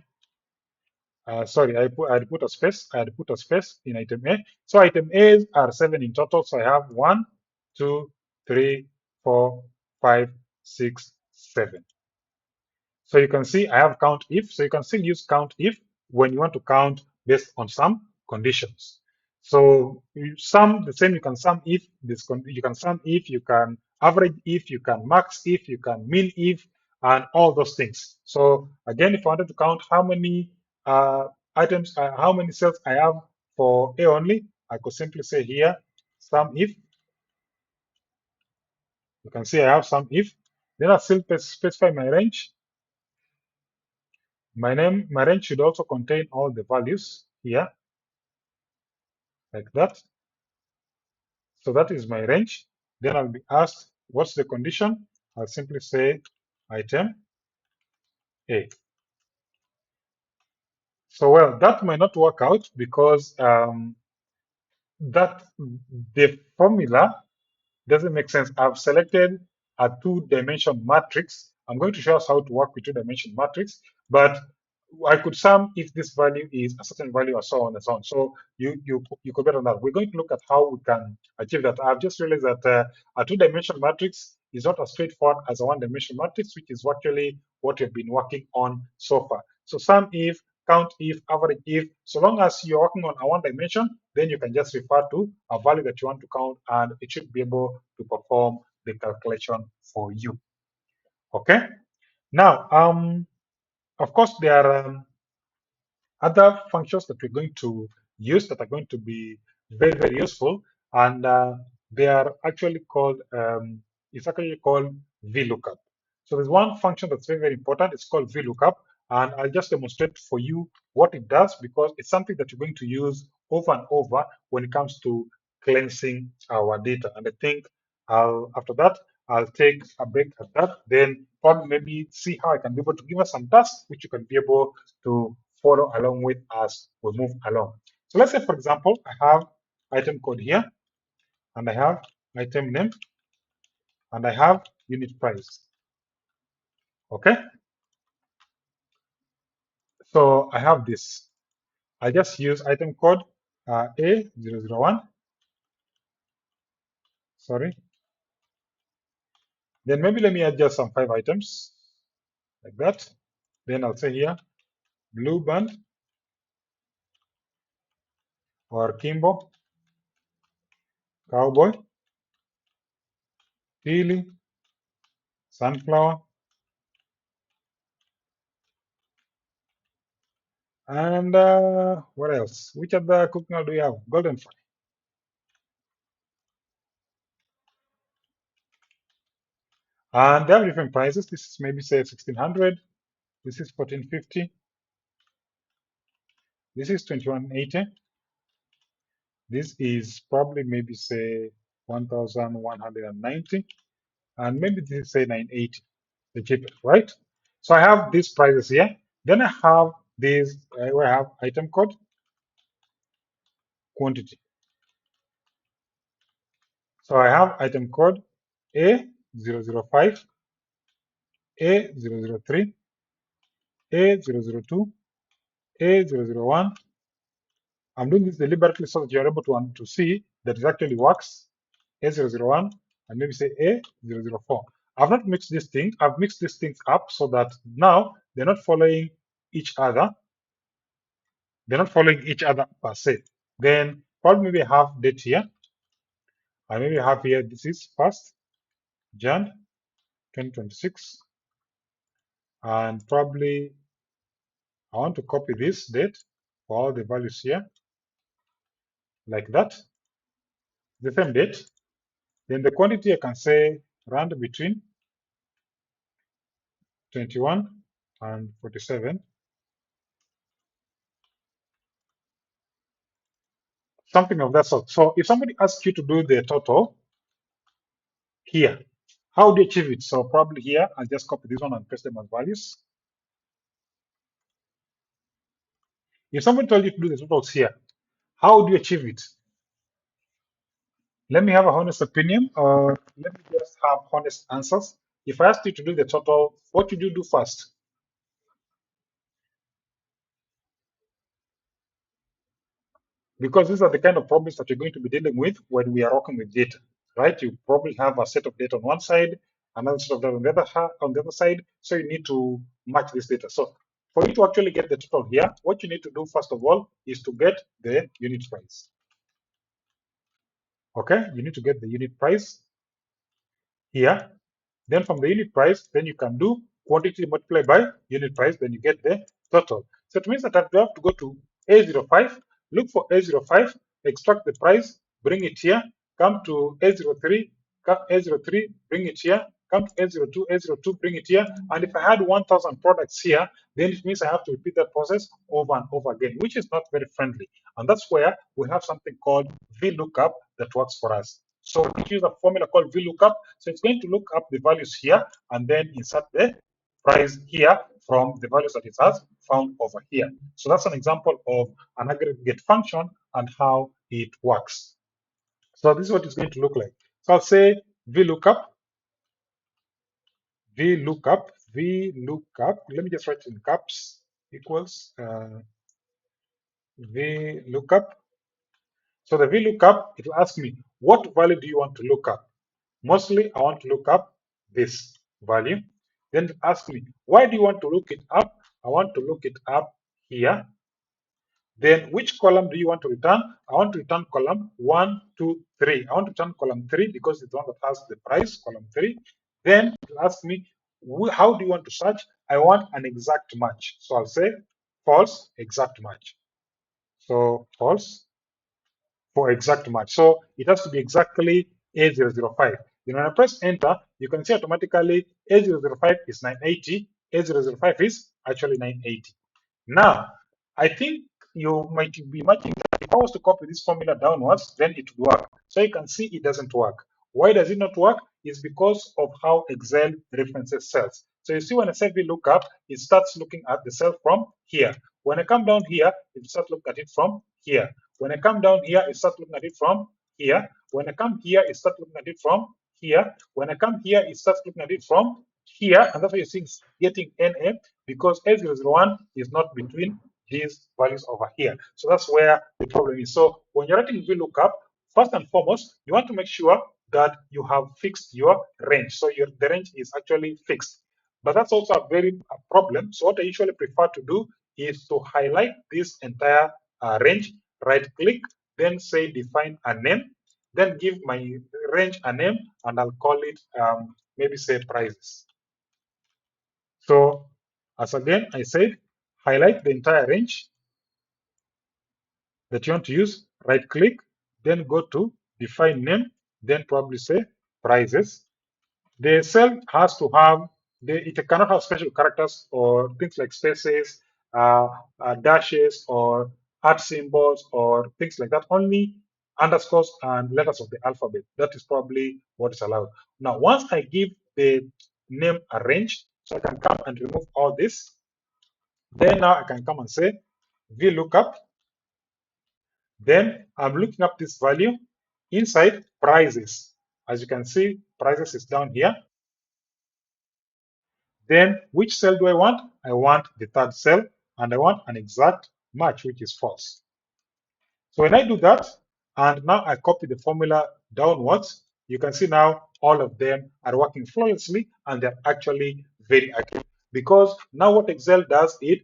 Sorry, I had put a space. I had put a space in item A. So item A's are 7 in total. So I have 1, 2, 3, 4, 5, 6, 7. So you can see I have count if. So you can still use count if when you want to count based on some conditions. So you sum the same. You can sum if this. You can sum if. You can average if. You can max if. You can min if, and all those things. So again, if I wanted to count how many items, how many cells I have for A only, I could simply say here sum if. You can see I have sum if. Then I still specify my range. My range should also contain all the values here, like that. So that is my range. Then I'll be asked, what's the condition? I'll simply say item A. So, well, that might not work out because that the formula doesn't make sense. I've selected a two-dimension matrix. I'm going to show us how to work with two-dimension matrix, but I could sum if this value is a certain value and so on and so on. So you could bet on that. We're going to look at how we can achieve that. I've just realized that a two-dimensional matrix is not as straightforward as a one-dimensional matrix, which is actually what we've been working on so far. So sum if, count if, average if, so long as you're working on a one dimension, then you can just refer to a value that you want to count and it should be able to perform the calculation for you. Okay. Now, of course, there are other functions that we're going to use that are going to be very, very useful. And they are actually called, it's actually called VLOOKUP. So there's one function that's very, very important. It's called VLOOKUP. And I'll just demonstrate for you what it does because it's something that you're going to use over and over when it comes to cleansing our data. And I think after that, I'll take a break at that. Then probably maybe see how I can be able to give us some tasks which you can be able to follow along with as we move along. So let's say, for example, I have item code here, and I have item name, and I have unit price. Okay. So I have this. I just use item code A001. Sorry. Then maybe let me add just some 5 items like that. Then I'll say here blue band or Kimbo, cowboy, peely, sunflower, and what else? Which other cooking oil do we have? Golden fry. And they have different prices. This is maybe say 1600. This is 1450. This is 2180. This is probably maybe say 1190. And maybe this is say 980, the cheapest, right? So I have these prices here. Then I have these, where I have item code, quantity. So I have item code A005, A003, A002, A001. I'm doing this deliberately so that you're able to see that it actually works. A001 and maybe say A004. I've not mixed these things. I've mixed these things up so that now they're not following each other. They're not following each other per se. Then probably maybe have date here. I maybe have here, this is 1st Jan 2026. And probably I want to copy this date for all the values here, like that. The same date. Then the quantity I can say rand between 21 and 47, something of that sort. So if somebody asks you to do the total here, how do you achieve it? So probably here, I'll just copy this one and paste them as values. If somebody told you to do the totals here, how do you achieve it? Let me have a honest opinion, or let me just have honest answers. If I asked you to do the total, what would you do first? Because these are the kind of problems that you're going to be dealing with when we are working with data, right? You probably have a set of data on one side, another set of data on the other side, so you need to match this data. So for you to actually get the total here, what you need to do first of all is to get the unit price. Okay, you need to get the unit price here. Then from the unit price, then you can do quantity multiplied by unit price, then you get the total. So it means that I have to go to A05, look for A05, extract the price, bring it here, come to A03, A03, bring it here, come to A02, A02, bring it here. And if I had 1,000 products here, then it means I have to repeat that process over and over again, which is not very friendly. And that's where we have something called VLOOKUP that works for us. So we use a formula called VLOOKUP. So it's going to look up the values here and then insert the price here from the values that it has found over here. So that's an example of an aggregate function and how it works. So this is what it's going to look like. So I'll say VLOOKUP, VLOOKUP, VLOOKUP. Let me just write in caps equals VLOOKUP. So the VLOOKUP, it will ask me, what value do you want to look up? Mostly, I want to look up this value. Then it asks me, why do you want to look it up? I want to look it up here. Then which column do you want to return? I want to return column 1, 2, 3. I want to return column 3 because it's the one that has the price, column 3. Then it will ask me, how do you want to search? I want an exact match. So I'll say false, exact match. So false for exact match. So it has to be exactly A005. Then when I press enter, you can see automatically A005 is 980, A005 is actually 980. Now, I think you might be imagining that if I was to copy this formula downwards, then it would work. So you can see it doesn't work. Why does it not work? It's because of how Excel references cells. So you see when I say VLOOKUP, it starts looking at the cell from here. When I come down here, it starts looking at it from here. When I come down here, it starts looking at it from here. When I come here, it starts looking at it from here. When I come here, it starts looking at it from here. And that's why you're seeing getting NA because A001 is not between these values over here. So that's where the problem is. So when you're writing VLOOKUP, first and foremost, you want to make sure that you have fixed your range. So the range is actually fixed. But that's also a problem. So what I usually prefer to do is to highlight this entire range, right click, then say define a name, then give my range a name, and I'll call it maybe say prices. So as again, I said, highlight the entire range that you want to use, right click, then go to define name, then probably say prices. The cell has to have, it cannot have special characters or things like spaces, dashes, or art symbols, or things like that. Only underscores and letters of the alphabet. That is probably what is allowed. Now, once I give the name a range, so I can come and remove all this. Then now I can come and say VLOOKUP. Then I'm looking up this value inside prices. As you can see, prices is down here. Then which cell do I want? I want the third cell, and I want an exact match, which is false. So when I do that, and now I copy the formula downwards, you can see now all of them are working flawlessly, and they're actually very accurate. Because now what Excel does, it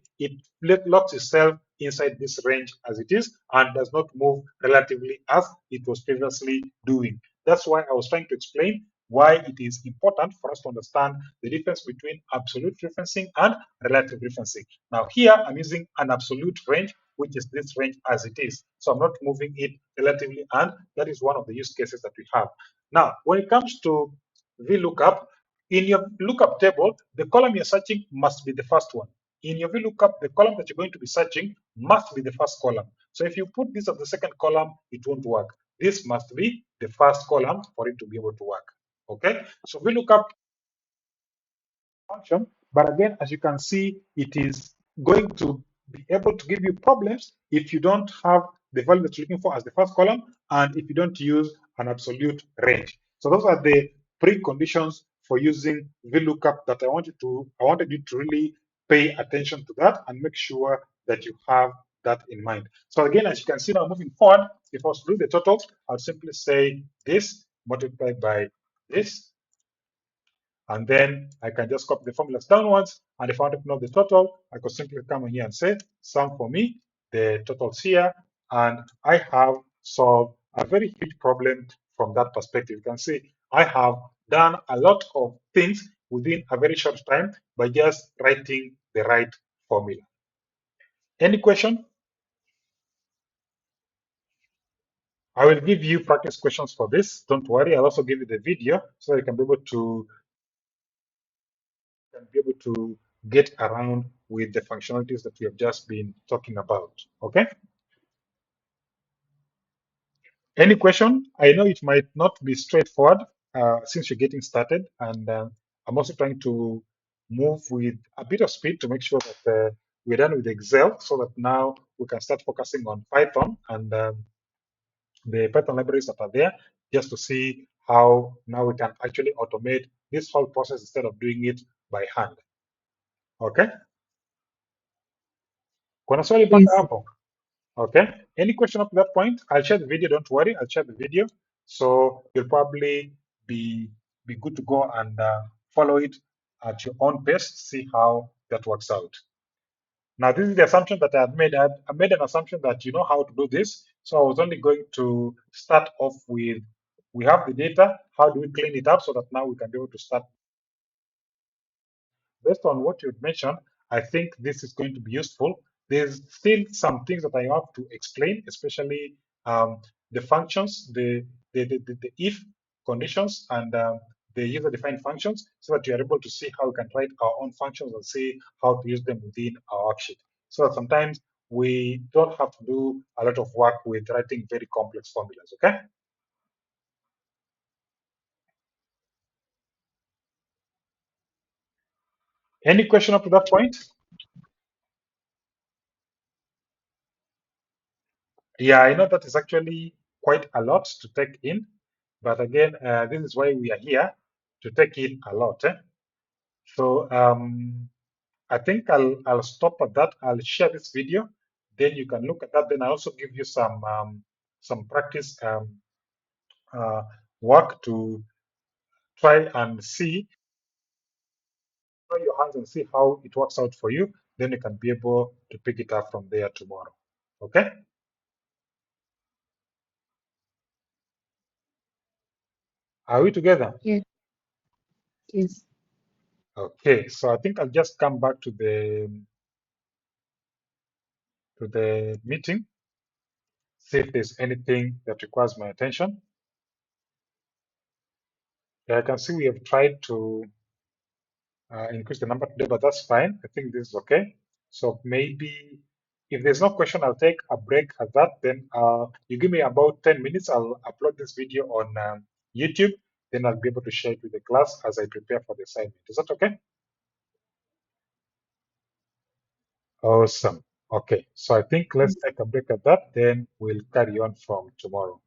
locks itself inside this range as it is and does not move relatively as it was previously doing. That's why I was trying to explain why it is important for us to understand the difference between absolute referencing and relative referencing. Now here I'm using an absolute range, which is this range as it is. So I'm not moving it relatively, and that is one of the use cases that we have. Now, when it comes to VLOOKUP, in your lookup table, the column you're searching must be the first one. In your VLOOKUP, the column that you're going to be searching must be the first column. So if you put this as the second column, it won't work. This must be the first column for it to be able to work. Okay, so VLOOKUP function, but again, as you can see, it is going to be able to give you problems if you don't have the value that you're looking for as the first column and if you don't use an absolute range. So those are the preconditions for using VLOOKUP that I wanted you to really pay attention to that and make sure that you have that in mind. So again, as you can see now moving forward, if I was to do the total, I'll simply say this multiplied by this, and then I can just copy the formulas downwards. And if I want to know the total, I could simply come in here and say sum for me, the totals here, and I have solved a very huge problem from that perspective. You can see I have done a lot of things within a very short time by just writing the right formula. Any question? I will give you practice questions for this. Don't worry, I'll also give you the video so you can be able to get around with the functionalities that we have just been talking about. Okay. Any question? I know it might not be straightforward since you're getting started, and I'm also trying to move with a bit of speed to make sure that we're done with Excel, so that now we can start focusing on Python and the Python libraries that are there, just to see how now we can actually automate this whole process instead of doing it by hand. Okay. Kuna swali mpaka Yes. hapo? Okay. Any question up to that point? I'll share the video. Don't worry. I'll share the video. So you'll probably be good to go and follow it at your own pace, see how that works out. Now, this is the assumption that I had made. I made an assumption that you know how to do this. So I was only going to start off with, we have the data. How do we clean it up so that now we can be able to start? Based on what you've mentioned, I think this is going to be useful. There's still some things that I have to explain, especially the functions, the if conditions, and the user-defined functions, so that you are able to see how we can write our own functions and see how to use them within our worksheet. So that sometimes we don't have to do a lot of work with writing very complex formulas, okay? Any question up to that point? Yeah, I know that is actually quite a lot to take in, but again, this is why we are here, to take in a lot. So I think I'll stop at that. I'll share this video, then you can look at that. Then I also give you some practice uh, work to try and see, try your hands and see how it works out for you. Then you can be able to pick it up from there tomorrow. Okay? Are we together? Yes. Yes. Okay, so I think I'll just come back to the meeting, see if there's anything that requires my attention. Yeah, I can see we have tried to increase the number today, but that's fine. I think this is okay. So maybe if there's no question, I'll take a break at that. Then you give me about 10 minutes. I'll upload this video on YouTube. Then I'll be able to share it with the class as I prepare for the assignment. Is that okay? Awesome. Okay, so I think let's take a break at that. Then we'll carry on from tomorrow.